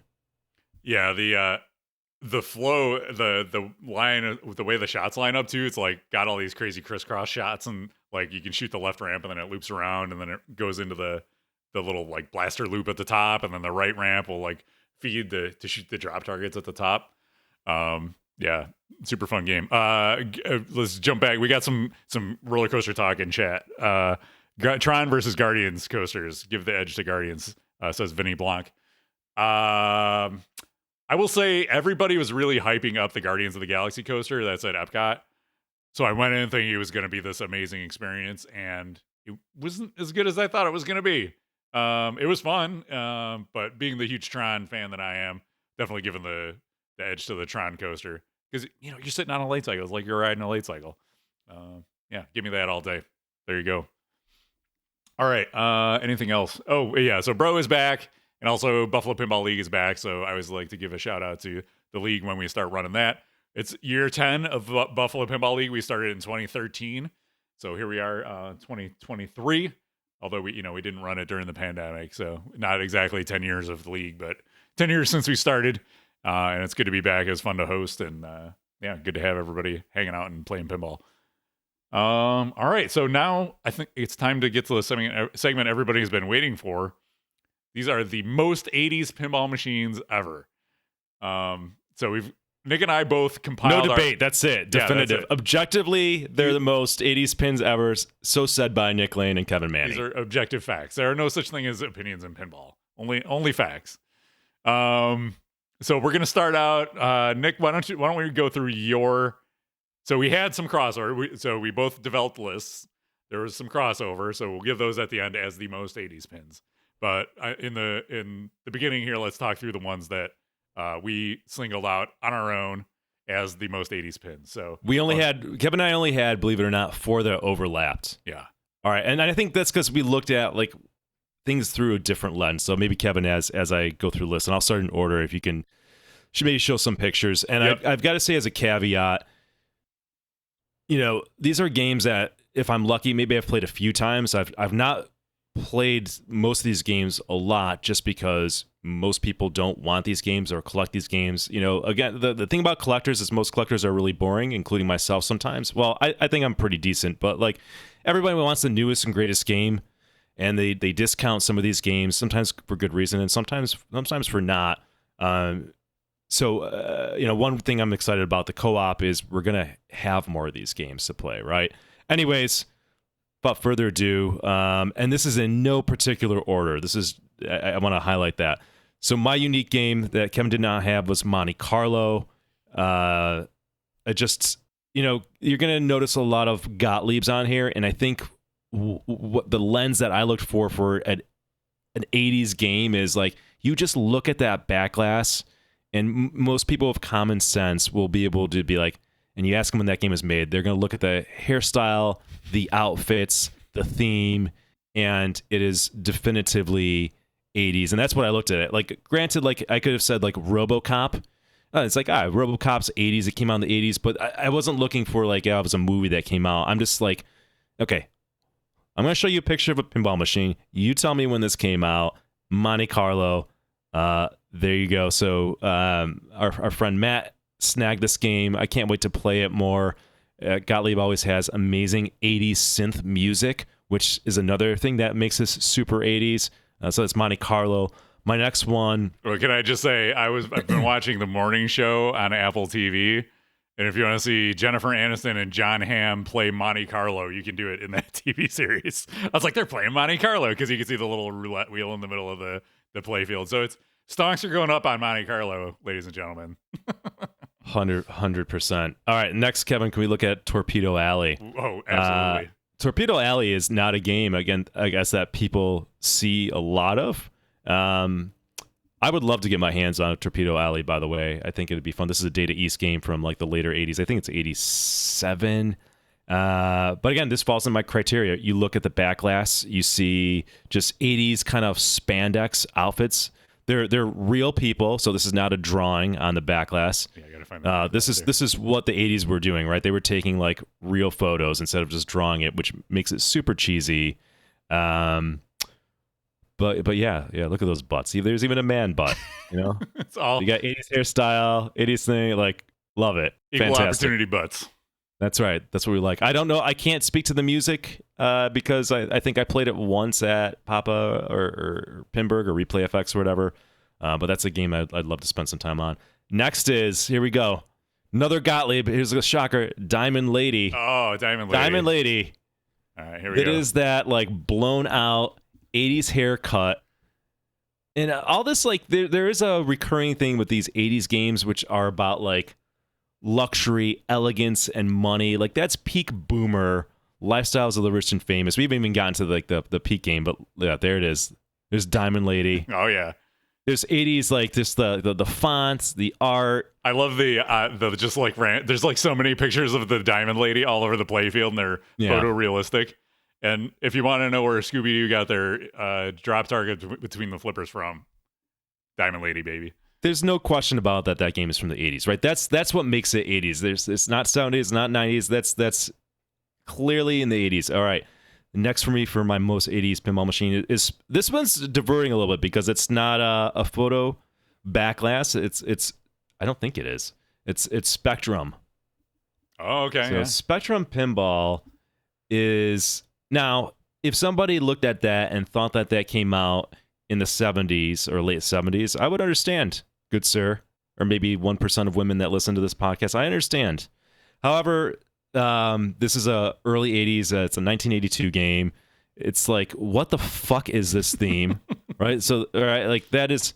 Yeah, the flow, the line, the way the shots line up too, it's like got all these crazy crisscross shots, and like you can shoot the left ramp and then it loops around and then it goes into the little like blaster loop at the top, and then the right ramp will like feed to shoot the drop targets at the top. Yeah, super fun game. Let's jump back. We got some roller coaster talk in chat. Tron versus Guardians coasters. Give the edge to Guardians, says Vinny Blanc. I will say everybody was really hyping up the Guardians of the Galaxy coaster that's at Epcot. So I went in thinking it was going to be this amazing experience, and it wasn't as good as I thought it was going to be. It was fun, but being the huge Tron fan that I am, definitely giving the edge to the Tron coaster, because you're sitting on a light cycle. It's like you're riding a light cycle. Yeah, give me that all day. There you go. All right. Anything else? Oh yeah. So Bro is back, and also Buffalo Pinball League is back. So I always like to give a shout out to the league when we start running that. It's year 10 of Buffalo Pinball League. We started in 2013, so here we are, 2023. Although we didn't run it during the pandemic, so not exactly 10 years of the league, but 10 years since we started. And it's good to be back. It was fun to host, and yeah, good to have everybody hanging out and playing pinball. All right, so now I think it's time to get to the segment everybody has been waiting for. These are the most 80s pinball machines ever. So Nick and I both compiled. No debate. That's it. Definitive. Yeah, that's it. Objectively, they're the most 80s pins ever. So said by Nick Lane and Kevin Manning. These are objective facts. There are no such thing as opinions in pinball. Only facts. So we're gonna start out. Nick, why don't we go through your? So we had some crossover. So we both developed lists. There was some crossover. So we'll give those at the end as the most 80s pins. But in the beginning here, let's talk through the ones that we singled out on our own as the most 80s pins. So Kevin and I only had, believe it or not, 4 that overlapped. Yeah. All right. And I think that's because we looked at like things through a different lens. So maybe Kevin, as I go through the list, and I'll start in order if you can maybe show some pictures. And yep. I've got to say as a caveat, these are games that if I'm lucky, maybe I've played a few times. I've not played most of these games a lot just because most people don't want these games or collect these games. Again, the thing about collectors is most collectors are really boring, including myself sometimes. Well, I think I'm pretty decent, but like everybody wants the newest and greatest game, and they discount some of these games, sometimes for good reason and sometimes for not. So one thing I'm excited about the co-op is we're going to have more of these games to play, right? Anyways, without further ado, and this is in no particular order. I want to highlight that. So my unique game that Kevin did not have was Monte Carlo. You're going to notice a lot of Gottliebs on here, and I think what the lens that I looked for an 80s game is like, you just look at that back glass, and most people with common sense will be able to be like, and you ask them when that game is made, they're going to look at the hairstyle, the outfits, the theme, and it is definitively 80s, and that's what I looked at it. Like, granted, like I could have said like RoboCop. It's like RoboCop's 80s. It came out in the 80s, but I wasn't looking for like it was a movie that came out. I'm just like, okay, I'm gonna show you a picture of a pinball machine. You tell me when this came out. Monte Carlo. There you go. So our friend Matt snagged this game. I can't wait to play it more. Gottlieb always has amazing 80s synth music, which is another thing that makes this super 80s. So it's Monte Carlo. My next one. Well, can I just say, I've been watching the morning show on Apple TV, and if you want to see Jennifer Aniston and John Hamm play Monte Carlo, you can do it in that TV series. I was like, they're playing Monte Carlo, because you can see the little roulette wheel in the middle of the play field. So it's stonks are going up on Monte Carlo, ladies and gentlemen. 100%. All right, next, Kevin, can we look at Torpedo Alley? Oh, absolutely. Torpedo Alley is not a game, again, I guess, that people see a lot of. I would love to get my hands on a Torpedo Alley, by the way. I think it'd be fun. This is a Data East game from like the later 80s. I think it's 87. But again, this falls in my criteria. You look at the back glass, you see just 80s kind of spandex outfits. They're real people, so this is not a drawing on the back glass. Yeah, I gotta find that. This is what the 80s were doing, right? They were taking like real photos instead of just drawing it, which makes it super cheesy. But yeah, look at those butts. There's even a man butt, you know? It's all you got 80s hairstyle, 80s thing, like, love it. equal Fantastic. opportunity butts. That's right. That's what we like. I don't know. I can't speak to the music because I think I played it once at Papa or Pinburg or Replay FX or whatever. But that's a game I'd love to spend some time on. Next is, here we go. Another Gottlieb. Here's a shocker. Diamond Lady. Oh, Diamond Lady. Diamond Lady. All right, here we go. It is that like blown out 80s haircut. And all this, like, there is a recurring thing with these 80s games, which are about like luxury, elegance, and money. Like, that's peak boomer lifestyles of the rich and famous. We haven't even gotten to like the peak game, but yeah, there it is. There's Diamond Lady. Oh yeah. There's 80s, like just the fonts, the art. I love the just like there's like so many pictures of the Diamond Lady all over the playfield, and they're photorealistic. And if you want to know where Scooby-Doo got their drop target between the flippers from, Diamond Lady, baby. There's no question about that game is from the 80s, right? That's what makes it 80s. It's not 70s, not 90s. That's clearly in the 80s. All right. Next for me for my most 80s pinball machine is this one's diverting a little bit because it's not a photo backglass. It's I don't think it is. It's Spectrum. Oh, okay. So yeah. Spectrum Pinball is now, if somebody looked at that and thought that came out in the 70s or late 70s, I would understand, good sir, or maybe 1% of women that listen to this podcast. I understand. However, this is a early 80s. It's a 1982 game. It's like, what the fuck is this theme, right? So, all right, like that is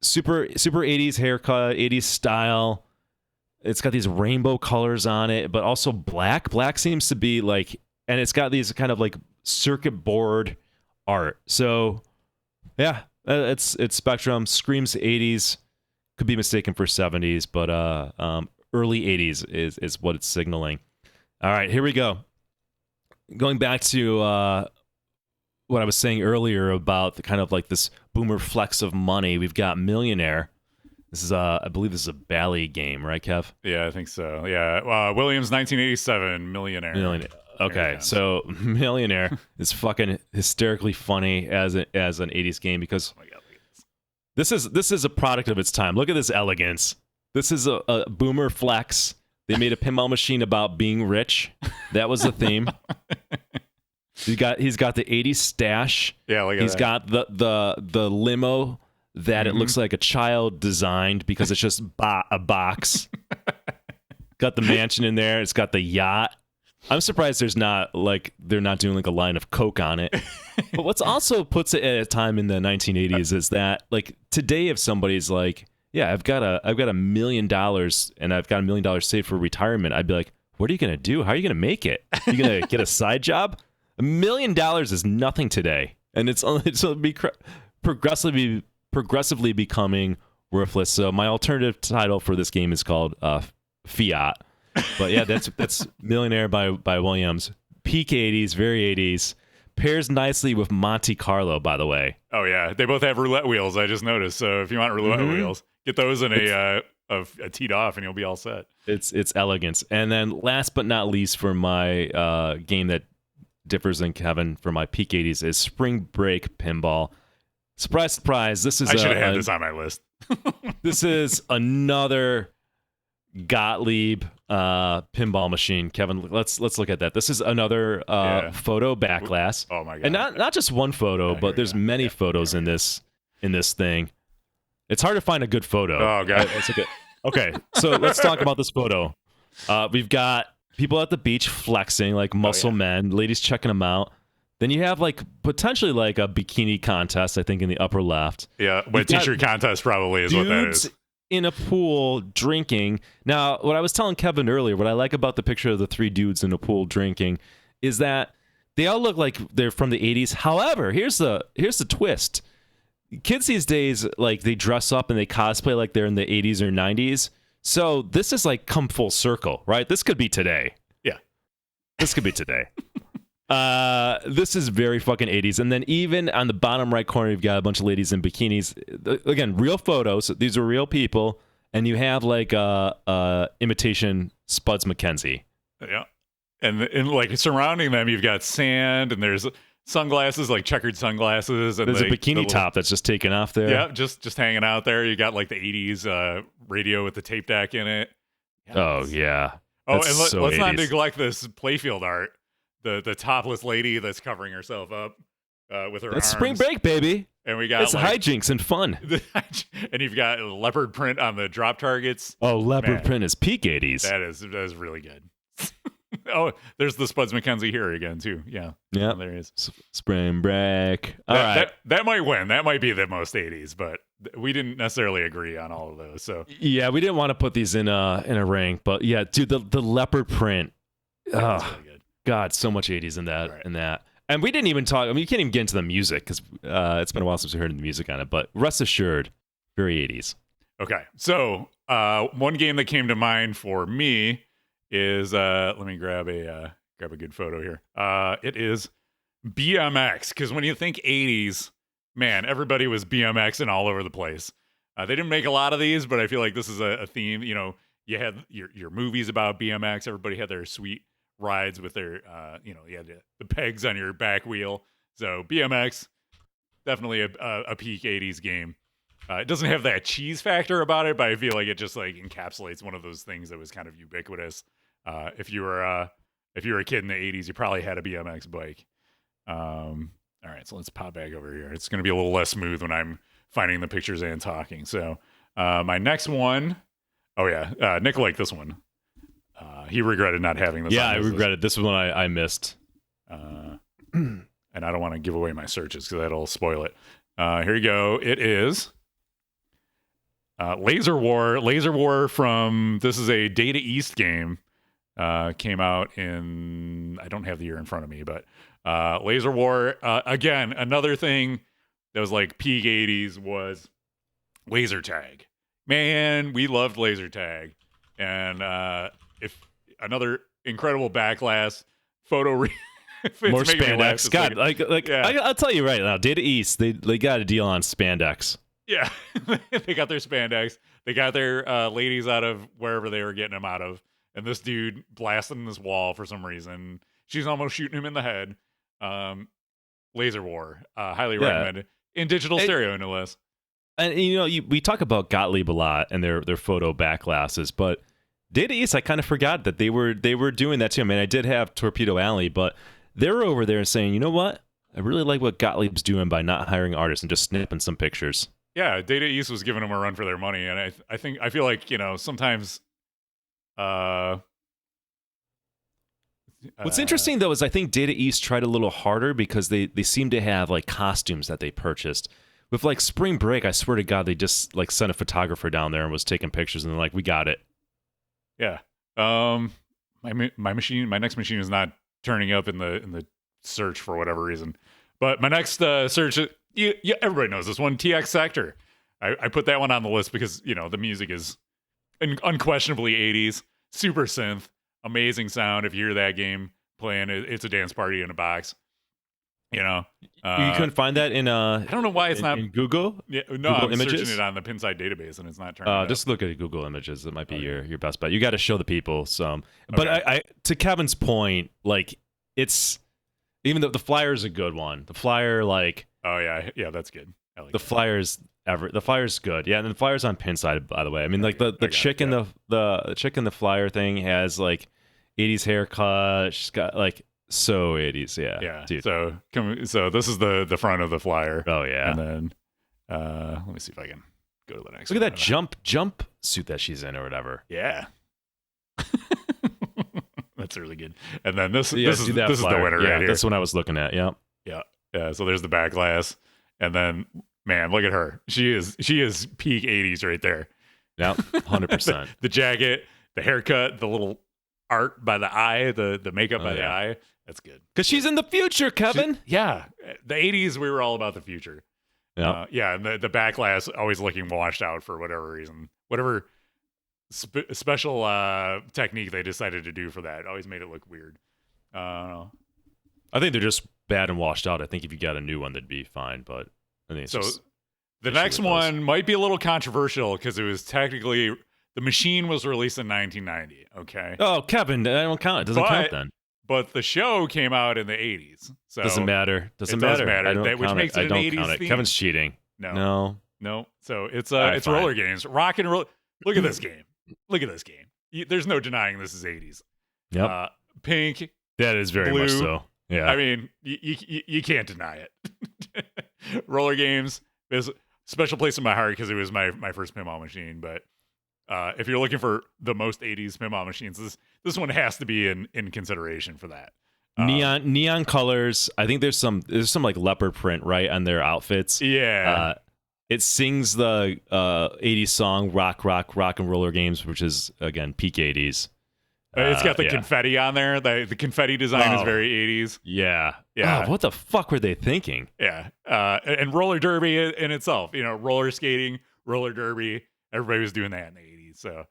super 80s haircut, 80s style. It's got these rainbow colors on it, but also black. Black seems to be like, and it's got these kind of like circuit board art. So, yeah, it's Spectrum. Screams 80s. Could be mistaken for 70s, but early 80s is what it's signaling. All right, here we go. Going back to what I was saying earlier about the kind of like this boomer flex of money, we've got Millionaire. This is I believe this is a Bally game, right, Kev? Yeah, I think so. Yeah, Williams, 1987, Millionaire. Okay, so Millionaire is fucking hysterically funny as an 80s game because Oh my God, look at this is a product of its time. Look at this elegance. This is a boomer flex. They made a pinball machine about being rich. That was the theme. He's got the 80s stash. Yeah, look at He's that. got the limo that it looks like a child designed because it's just a box. Got the mansion in there. It's got the yacht. I'm surprised they're not doing like a line of Coke on it. But what's also puts it at a time in the 1980s is that like today, if somebody's like, yeah, I've got $1 million and I've got $1 million saved for retirement, I'd be like, what are you gonna do? How are you gonna make it? You gonna get a side job? $1 million is nothing today, and it's progressively becoming worthless. So my alternative title for this game is called Fiat. But yeah, that's Millionaire by Williams. Peak 80s, very 80s. pairs nicely with Monte Carlo, by the way. Oh yeah, they both have roulette wheels. I just noticed. So if you want roulette wheels, get those in a teed off, and you'll be all set. It's elegance. And then last but not least, for my game that differs than Kevin for my peak 80s is Spring Break Pinball. Surprise, surprise! This is I should have had this on my list. This is another Gottlieb pinball machine. Kevin, let's look at that. This is another photo back glass. Oh my god! And not just one photo, but there's many photos in this thing. It's hard to find a good photo. Oh god! Okay, so let's talk about this photo. We've got people at the beach flexing like muscle men, ladies checking them out. Then you have like potentially like a bikini contest, I think, in the upper left. Yeah, but t-shirt contest probably is what that is. In a pool drinking. Now, what I was telling Kevin earlier, what I like about the picture of the three dudes in a pool drinking is that they all look like they're from the 80s. However, here's the twist. Kids these days, like, they dress up and they cosplay like they're in the 80s or 90s. So this is like come full circle, right? This could be today. Yeah. This could be today. This is very fucking 80s. And then even on the bottom right corner, you've got a bunch of ladies in bikinis. Again, real photos. These are real people. And you have like imitation Spuds McKenzie. Yeah. And like surrounding them, you've got sand and there's sunglasses, like checkered sunglasses. And there's a bikini top that's just taken off there. Yeah, just hanging out there. You got like the 80s radio with the tape deck in it. Yeah, oh, yeah. That's and let's not neglect this playfield art. The topless lady that's covering herself up with her arms. Spring break, baby. And we got it's hijinks and fun. And you've got leopard print on the drop targets. Oh, leopard print is peak 80s. That is really good. Oh, there's the Spuds McKenzie here again too. Yeah. Yeah. Oh, there he is. Spring break. All right. That might win. That might be the most 80s, but we didn't necessarily agree on all of those. So yeah, we didn't want to put these in a rank, but yeah, dude, the leopard print. That's really good. God, so much 80s in that. And we didn't even talk. I mean, you can't even get into the music because it's been a while since we heard the music on it. But rest assured, very 80s. Okay, so one game that came to mind for me is let me grab a good photo here. It is BMX, because when you think 80s, man, everybody was BMXing all over the place. They didn't make a lot of these, but I feel like this is a theme. You know, you had your movies about BMX. Everybody had their sweet rides with their you had the pegs on your back wheel. So BMX, definitely a peak 80s game. It doesn't have that cheese factor about it, but I feel like it just like encapsulates one of those things that was kind of ubiquitous. If you were a kid in the 80s, you probably had a BMX bike. All right, so let's pop back over here. It's going to be a little less smooth when I'm finding the pictures and talking. So my next one, Nick liked this one. He regretted not having this. Yeah, I regretted. This was one I missed. And I don't want to give away my searches because that'll spoil it. Here you go. It is Laser War. Laser War from, this is a Data East game. Came out in, I don't have the year in front of me, but Laser War, again, another thing that was like peak 80s was laser tag. Man, we loved laser tag. And if another incredible backlash photo more spandex. God, I'll tell you right now, Data East, they got a deal on spandex. Yeah, they got their spandex. They got their ladies out of wherever they were getting them out of. And this dude blasting this wall for some reason. She's almost shooting him in the head. Laser War, highly recommended. In digital stereo, no less. And we talk about Gottlieb a lot and their photo backglasses, but Data East, I kind of forgot that they were doing that too. I mean, I did have Torpedo Alley, but they were over there and saying, you know what? I really like what Gottlieb's doing by not hiring artists and just snapping some pictures. Yeah, Data East was giving them a run for their money, and I feel like sometimes. What's interesting though is I think Data East tried a little harder because they seem to have like costumes that they purchased. With like Spring Break, I swear to God, they just like sent a photographer down there and was taking pictures, and they're like, "We got it." Yeah. My next machine is not turning up in the search for whatever reason. But my next search, everybody knows this one, TX Sector. I put that one on the list because the music is unquestionably 80s, super synth, amazing sound. If you hear that game playing, it's a dance party in a box. You know, You couldn't find that in I don't know why it's not in Google. Yeah, no, Google I'm Images? searching it on the Pinside database and it's not turning. Up. Just look at Google Images. It might be your best bet. You got to show the people some. But Okay. I to Kevin's point, like it's even though the flyer's a good one. The flyer, like Oh yeah, that's good. I like the that. the flyer's good. Yeah, and the flyer's on Pinside, by the way. I mean, like the got it, chick in the chick in the flyer thing has like 80s haircut. She's got like so 80s. Yeah. dude. So this is the front of the flyer. Oh yeah. And then let me see if I can go to the next. Look at one. that jump suit that she's in or whatever. Yeah. That's really good. And then this Yeah, is do that this is the flyer. winner Yeah, right here. that's what I was looking at. Yeah. Yeah. So there's the back glass, and then man, look at her. She is peak 80s right there. Yeah. 100%. The jacket, the haircut, the little art by the eye, the makeup by the yeah. eye. That's good. Because she's in the future, Kevin. Yeah, the 80s we were all about the future. Yeah. Yeah, and the back glass always looking washed out for whatever reason. Whatever special technique they decided to do for that always made it look weird. I think they're just bad and washed out. I think if you got a new one, they'd be fine. But I think it's So just the issue next with those. one might be a little controversial because it was technically the machine was released in 1990. Okay, Oh, Kevin, I don't count. It doesn't count then. but the show came out in the 80s. So Doesn't matter. Doesn't it does matter. matter. I don't Which count makes it. it I an don't 80s count it. theme. Kevin's cheating. No. So it's All right, it's fine. roller games, rock and roll. Look at this game. Look at this game. There's no denying this is 80s. Yep. Pink. That is very much blue. so. Yeah. I mean, you can't deny it. Roller games is special place in my heart because it was my first pinball machine. But if you're looking for the most 80s pinball machines, this one has to be in consideration for that. neon colors. I think there's some like leopard print right on their outfits. Yeah. It sings the 80s song rock and roller games, which is again peak 80s. It's got the yeah. confetti on there. The confetti design is Oh. very 80s. Yeah. Yeah. Oh, what the fuck were they thinking? Yeah. And roller derby in itself, roller skating, roller derby, everybody was doing that in the 80s. So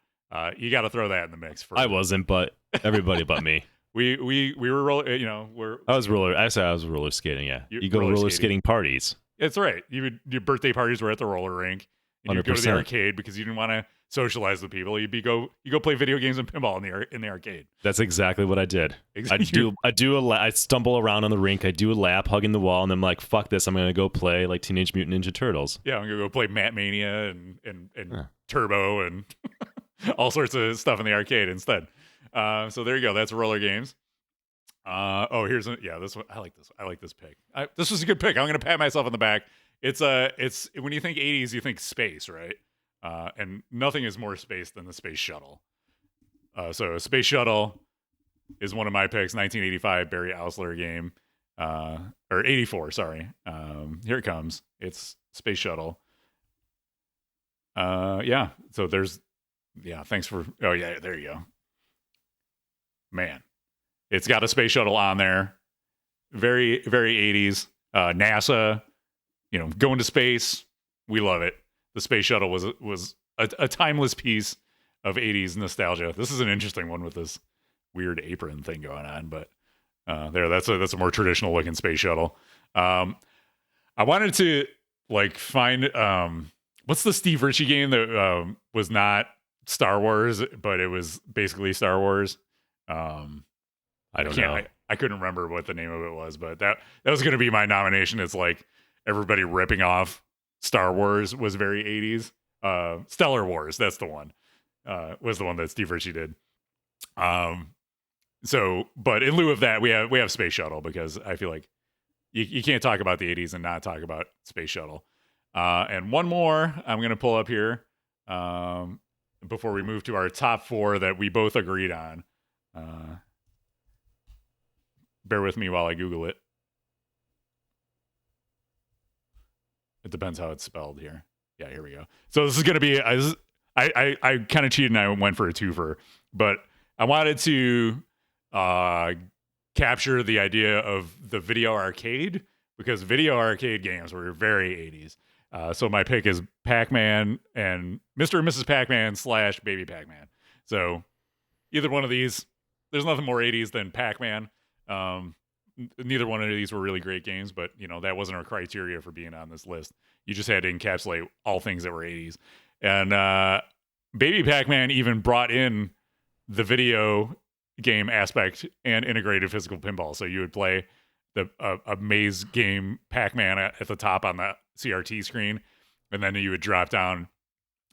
you got to throw that in the mix. I wasn't, but everybody but me. We were roller, I was roller skating. Yeah. You go to roller roller skating. skating parties. It's right. Your birthday parties were at the roller rink. And you'd go to the 100%. arcade because you didn't want to socialize with people. You go play video games and pinball in the arcade. That's exactly what I did. Exactly. I stumble around on the rink. I do a lap, hugging the wall, and I'm like, "Fuck this! I'm gonna go play like Teenage Mutant Ninja Turtles." Yeah, I'm gonna go play Mat Mania and Yeah. Turbo and all sorts of stuff in the arcade instead. So there you go. That's roller games. Here's this one. I like this. I like this pick. This was a good pick. I'm gonna pat myself on the back. It's when you think 80s, you think space, right? And nothing is more space than the space shuttle. So Space Shuttle is one of my picks. 1985 Barry Ausler game, or 84. Sorry. Here it comes. It's Space Shuttle. Yeah. So thanks for. Oh yeah, there you go. Man, it's got a space shuttle on there. Very, very 80s. NASA, going to space. We love it. The space shuttle was a timeless piece of 80s nostalgia. This is an interesting one with this weird apron thing going on, but that's a more traditional looking space shuttle. I wanted to find what's the Steve Ritchie game that was not Star Wars, but it was basically Star Wars. I don't know. I couldn't remember what the name of it was, but that was going to be my nomination. It's like everybody ripping off Star Wars was very 80s. Stellar Wars, that's the one. Was the one that Steve Ritchie did. But in lieu of that, we have Space Shuttle because I feel like you can't talk about the 80s and not talk about Space Shuttle. And one more I'm going to pull up here before we move to our top 4 that we both agreed on. Bear with me while I Google it. It depends how it's spelled here. Yeah, here we go. So this is going to be, I kind of cheated and I went for a twofer, but I wanted to capture the idea of the video arcade because video arcade games were very 80s. So my pick is Pac-Man and Mr. and Mrs. Pac-Man / Baby Pac-Man. So either one of these, there's nothing more 80s than Pac-Man. neither one of these were really great games, but that wasn't our criteria for being on this list. You just had to encapsulate all things that were 80s. And Baby Pac-Man even brought in the video game aspect and integrated physical pinball. So you would play a maze game Pac-Man at the top on the CRT screen, and then you would drop down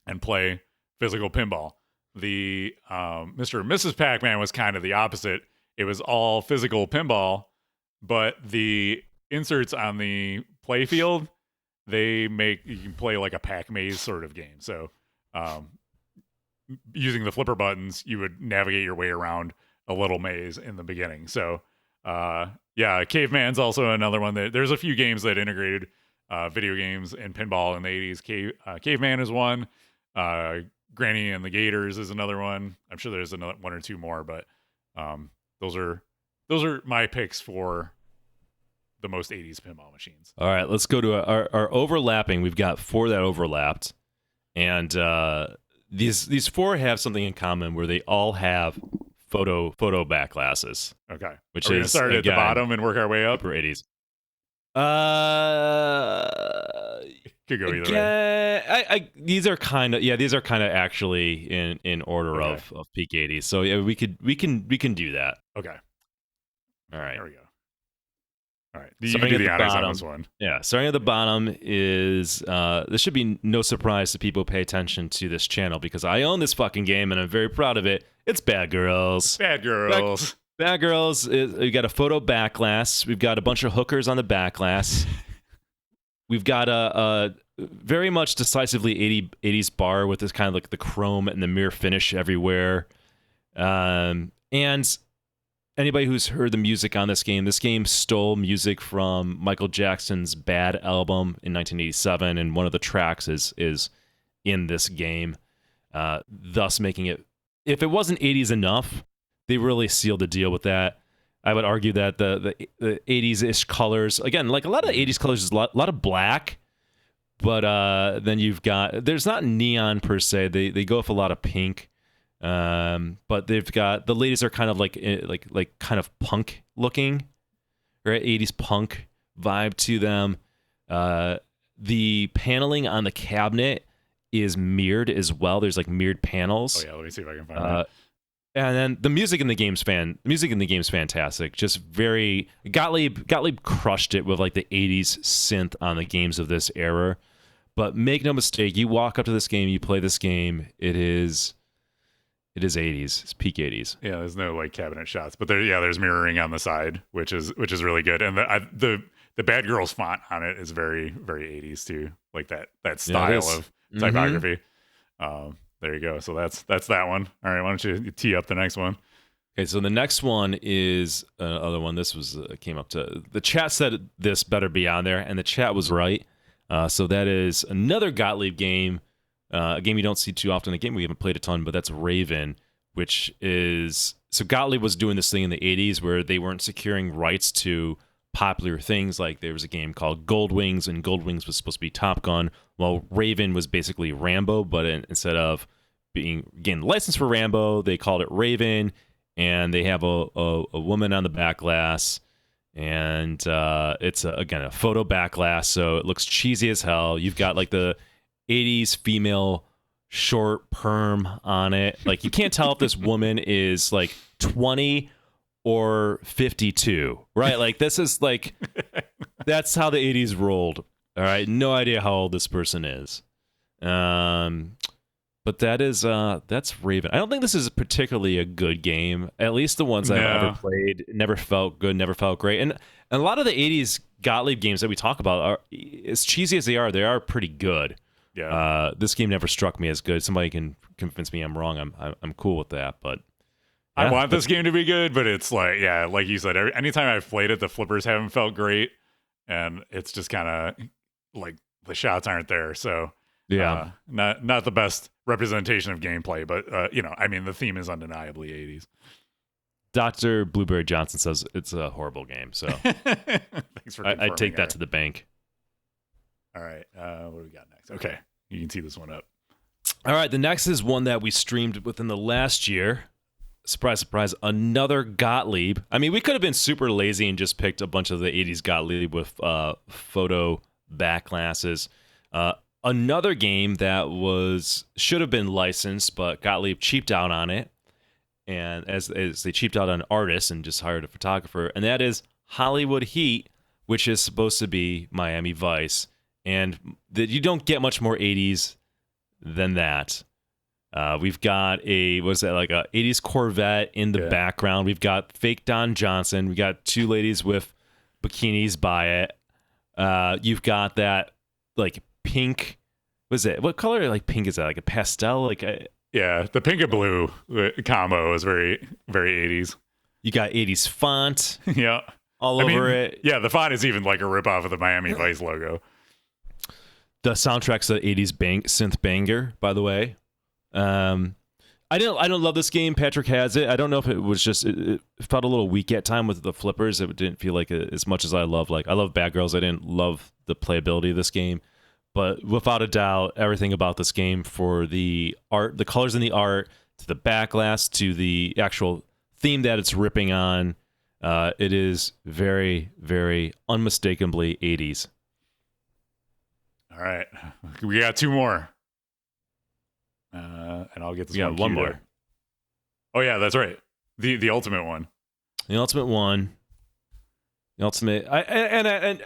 and play physical pinball. The Mr. and Mrs. Pac-Man was kind of the opposite. It was all physical pinball, but the inserts on the play field, you can play like a Pac Maze sort of game. So using the flipper buttons, you would navigate your way around a little maze in the beginning. So Caveman's also another one. There's a few games that integrated video games and pinball in the 80s. Caveman is one. Granny and the Gators is another one. I'm sure there's another one or two more, but those are my picks for the most 80s pinball machines. All right, let's go to our overlapping. We've got 4 that overlapped, and these 4 have something in common where they all have photo back glasses. Okay, which are we is gonna start at the bottom and work our way up for 80s. Could go either way. These are kind of actually in order of peak 80s. So yeah, we can do that. Okay. All right. There we go. All right. You can do the honors on this one. Yeah. Starting at the bottom is this should be no surprise to people who pay attention to this channel because I own this fucking game and I'm very proud of it. It's Bad Girls. Bad Girls. Bad Girls. We got a photo back glass. We've got a bunch of hookers on the back glass. We've got a very much decisively 80s bar with this kind of like the chrome and the mirror finish everywhere. And anybody who's heard the music on this game stole music from Michael Jackson's Bad album in 1987, and one of the tracks is in this game, thus making it, if it wasn't 80s enough, they really sealed the deal with that. I would argue that the 80s-ish colors, again, like a lot of 80s colors is a lot of black, but then you've got, there's not neon per se. They go with a lot of pink, but they've got, the ladies are kind of like kind of punk looking, right? 80s punk vibe to them. The paneling on the cabinet is mirrored as well. There's like mirrored panels. Oh yeah, let me see if I can find that. And then the music in the game's fantastic. Just very Gottlieb crushed it with like the 80s synth on the games of this era. But make no mistake, you walk up to this game, you play this game, it is 80s. It's peak 80s. Yeah, there's no like cabinet shots, but there's mirroring on the side, which is really good. And the Bad Girls font on it is very, very 80s too, like that style of typography. There you go. So that's that one. All right, why don't you tee up the next one? Okay, so the next one is another one. This was came up to the chat said this better be on there, and the chat was right. So that is another Gottlieb game, a game you don't see too often. A game we haven't played a ton, but that's Raven, which is so Gottlieb was doing this thing in the 80s where they weren't securing rights to popular things. Like there was a game called Gold Wings, and Gold Wings was supposed to be Top Gun, while Raven was basically Rambo, but instead of getting licensed for Rambo, they called it Raven, and they have a woman on the back glass, and it's again a photo back glass, so it looks cheesy as hell. You've got like the 80s female short perm on it. Like you can't tell if this woman is like 20 or 52, right? Like this is like, that's how the 80s rolled. All right, no idea how old this person is. But that's Raven. I don't think this is particularly a good game. At least the ones I've ever played never felt good, never felt great. And a lot of the 80s Gottlieb games that we talk about are, as cheesy as they are pretty good. Yeah. This game never struck me as good. Somebody can convince me I'm wrong. I'm cool with that, but yeah. I want this game to be good, but it's like, yeah, like you said, anytime I've played it, the flippers haven't felt great, and it's just kind of like the shots aren't there. So yeah, not the best representation of gameplay, but I mean, the theme is undeniably 80s. Dr. Blueberry Johnson says it's a horrible game, so thanks for I take that to the bank. All right, what do we got next? Okay, you can tee this one up. All right, the next is one that we streamed within the last year. surprise, surprise, another Gottlieb. I mean, we could have been super lazy and just picked a bunch of the 80s Gottlieb with photo back glasses. Another game that should have been licensed, but Gottlieb cheaped out on it. And as they cheaped out on artists and just hired a photographer, and that is Hollywood Heat, which is supposed to be Miami Vice. And you don't get much more 80s than that. We've got a 80s Corvette in the background. We've got fake Don Johnson. We got two ladies with bikinis by it. You've got that like pink. What color like pink is that? Like a pastel? Yeah, the pink and blue combo is very, very 80s. You got 80s font. Yeah. All over it. Yeah, the font is even like a ripoff of the Miami Vice logo. The soundtrack's the 80s synth banger, by the way. I don't love this game. Patrick has it. I don't know if it was just it felt a little weak at time with the flippers. It didn't feel like as much as I love. Like I love Bad Girls. I didn't love the playability of this game, but without a doubt, everything about this game, for the art, the colors in the art, to the backlash, to the actual theme that it's ripping on, it is very, very unmistakably 80s. All right, we got two more. And I'll get this one. One more. Oh yeah, that's right. The ultimate one. The ultimate one. The ultimate. And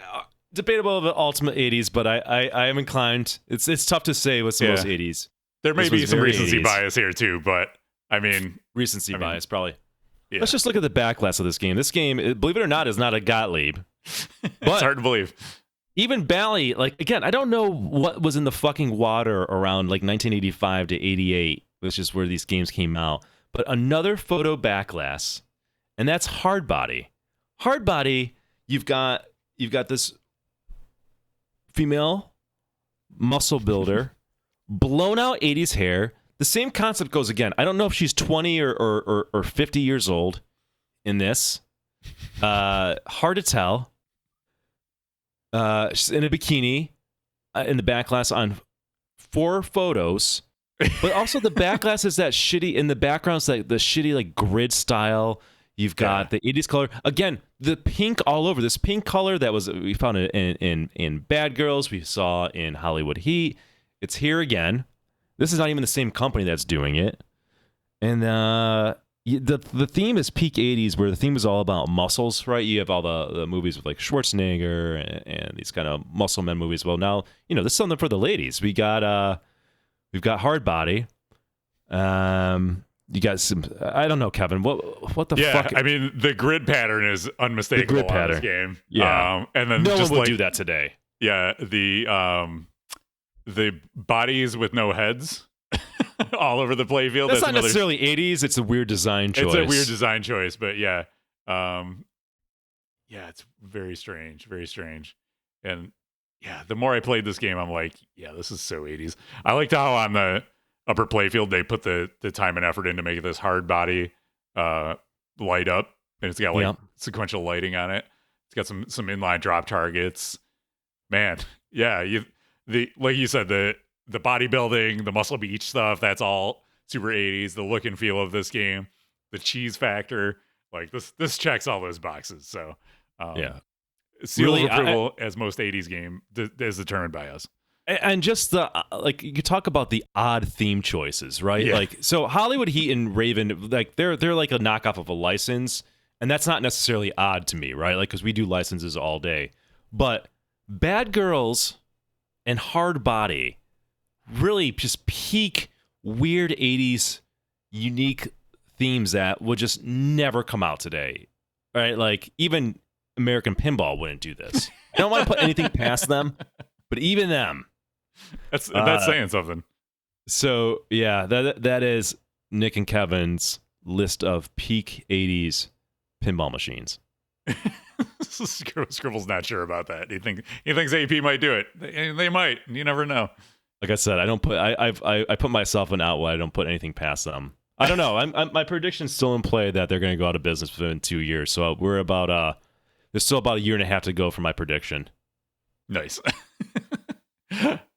debatable of the ultimate 80s, but I am inclined. It's tough to say what's the most 80s. There may be some recency 80s. bias here too, but I mean recency bias probably. Yeah. Let's just look at the backlash of this game. This game, believe it or not, is not a Gottlieb. But it's hard to believe. Even Bally, like, again, I don't know what was in the fucking water around like 1985 to 88, which is where these games came out. But another photo backlash, and that's Hard Body. Hard Body, you've got this female muscle builder, blown out 80s hair. The same concept goes again. I don't know if she's 20 or 50 years old in this. Hard to tell. She's in a bikini in the backlash on 4 photos, but also the backlash is that shitty in the background's like the shitty like grid style. You've got the 80s color again, the pink all over. This pink color that we found it in Bad Girls, we saw in Hollywood Heat. It's here again. This is not even the same company that's doing it, and the theme is peak 80s, where the theme is all about muscles, right? You have all the movies with like Schwarzenegger and these kind of muscle men movies. Well, now, this is something for the ladies. We've got Hard Body. You got some, I don't know, Kevin, what the fuck? I mean, the grid pattern is unmistakable on this game. Yeah. And then no just one would do that today. Yeah. The bodies with no heads. All over the playfield. That's not necessarily 80s. It's a weird design choice. It's a weird design choice, but yeah. It's very strange, very strange. And yeah, the more I played this game, I'm like, yeah, this is so 80s. I liked how on the upper playfield they put the time and effort in to make this Hard Body light up, and it's got like sequential lighting on it. It's got some inline drop targets. Man, yeah, like you said, the bodybuilding, the Muscle Beach stuff, that's all super 80s. The look and feel of this game, the cheese factor, like this checks all those boxes. So seal of approval as most 80s game is determined by us. And just you could talk about the odd theme choices, right? Yeah. Like, so Hollywood Heat and Raven, like they're like a knockoff of a license, and that's not necessarily odd to me, right? Like, because we do licenses all day. But Bad Girls and Hard Body really just peak weird 80s unique themes that would just never come out today, right? Like, even American Pinball wouldn't do this. I don't want to put anything past them, but even them. That's saying something. So yeah, that is Nick and Kevin's list of peak 80s pinball machines. Scribble's not sure about that. He thinks AP might do it. They might. You never know. Like I said, I don't put I put myself in outlet. I don't put anything past them. I don't know. My prediction's still in play that they're going to go out of business within 2 years. So we're about there's still about a year and a half to go for my prediction. Nice.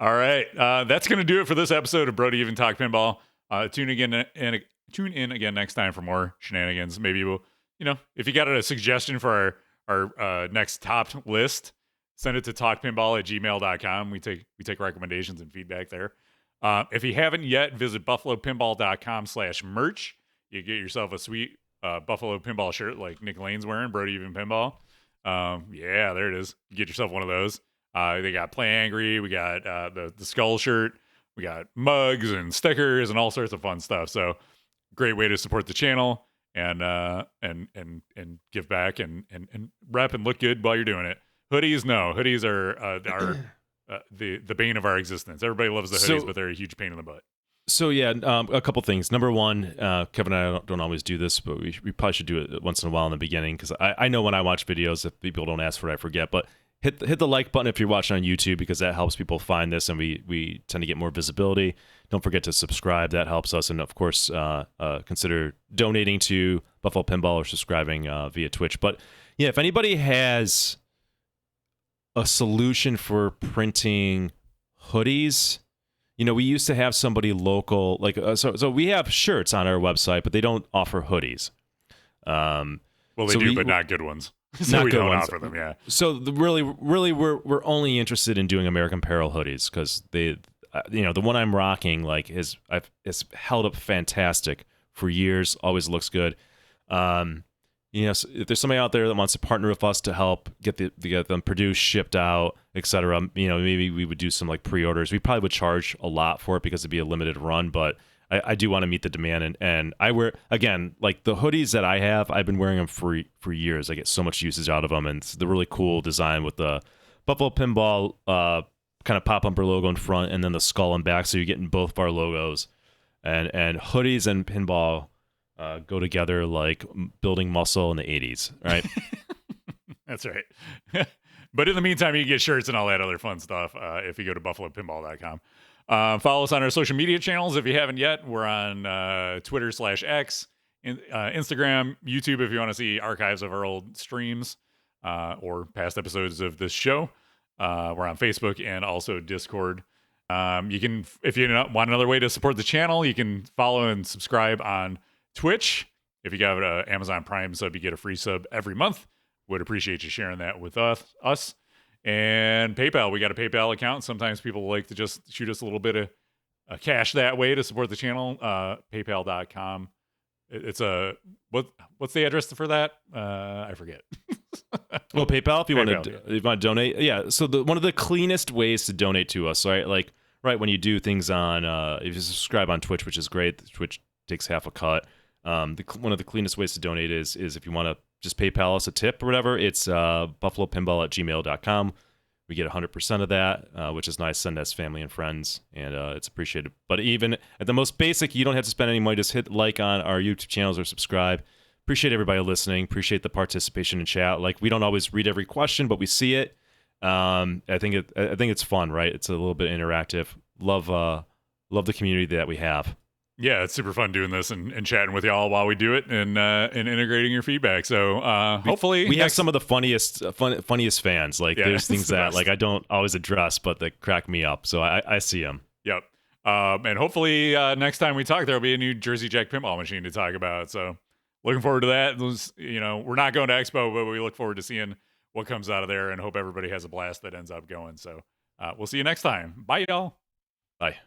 All right, that's going to do it for this episode of Brody Even Talk Pinball. Tune in tune in again next time for more shenanigans. Maybe we'll, if you got a suggestion for our next top list, send it to talkpinball@gmail.com. We take recommendations and feedback there. If you haven't yet, visit buffalopinball.com/merch. You get yourself a sweet Buffalo Pinball shirt like Nick Lane's wearing, Brody Even Pinball. Yeah, there it is. You get yourself one of those. They got Play Angry. We got the skull shirt. We got mugs and stickers and all sorts of fun stuff. So great way to support the channel and give back and rep and look good while you're doing it. Hoodies are the bane of our existence. Everybody loves the hoodies, but they're a huge pain in the butt. So yeah, a couple things. Number one, Kevin and I don't always do this, but we probably should do it once in a while in the beginning, because I know when I watch videos, if people don't ask for it, I forget. But hit the like button if you're watching on YouTube, because that helps people find this, and we tend to get more visibility. Don't forget to subscribe. That helps us. And of course, consider donating to Buffalo Pinball or subscribing via Twitch. But yeah, if anybody has a solution for printing hoodies, we used to have somebody local, like so we have shirts on our website, but they don't offer hoodies. Well, they do, but not good ones. So not we good don't ones. offer them. Yeah. So really, we're only interested in doing American Apparel hoodies, because they, the one I'm rocking it's held up fantastic for years. Always looks good. So if there's somebody out there that wants to partner with us to help get them produced, shipped out, etc., maybe we would do some like pre-orders. We probably would charge a lot for it because it'd be a limited run, but I do want to meet the demand. And I wear, again, like the hoodies that I have, I've been wearing them for years. I get so much usage out of them, and it's the really cool design with the Buffalo Pinball kind of pop bumper logo in front, and then the skull and back, so you're getting both of our logos. And hoodies and pinball go together like building muscle in the 80s, right? That's right. But in the meantime, you can get shirts and all that other fun stuff if you go to buffalopinball.com. Follow us on our social media channels if you haven't yet. We're on Twitter/X, Instagram, YouTube if you want to see archives of our old streams or past episodes of this show. We're on Facebook and also Discord. You can, if you want another way to support the channel, you can follow and subscribe on Twitch. If you got an Amazon Prime sub, you get a free sub every month. Would appreciate you sharing that with us. And PayPal, we got a PayPal account. Sometimes people like to just shoot us a little bit of cash that way to support the channel. PayPal.com. It's what's the address for that? I forget. Well, PayPal, if you PayPal, want to donate. Yeah. So one of the cleanest ways to donate to us, right? Like right when you do things on, if you subscribe on Twitch, which is great, Twitch takes half a cut. One of the cleanest ways to donate is if you want to just PayPal us a tip or whatever, it's buffalopinball@gmail.com. We get 100% of that, which is nice. Send us family and friends, and it's appreciated. But even at the most basic, you don't have to spend any money. Just hit like on our YouTube channels or subscribe. Appreciate everybody listening. Appreciate the participation in chat. Like, we don't always read every question, but we see it. I think it's fun, right? It's a little bit interactive. Love the community that we have. Yeah, it's super fun doing this and chatting with y'all while we do it and integrating your feedback. So hopefully we have some of the funniest fans. Like there's things that like I don't always address, but that crack me up. So I see them. Yep. And hopefully next time we talk, there'll be a new Jersey Jack Pinball machine to talk about. So looking forward to that. We're not going to Expo, but we look forward to seeing what comes out of there, and hope everybody has a blast that ends up going. So we'll see you next time. Bye, y'all. Bye.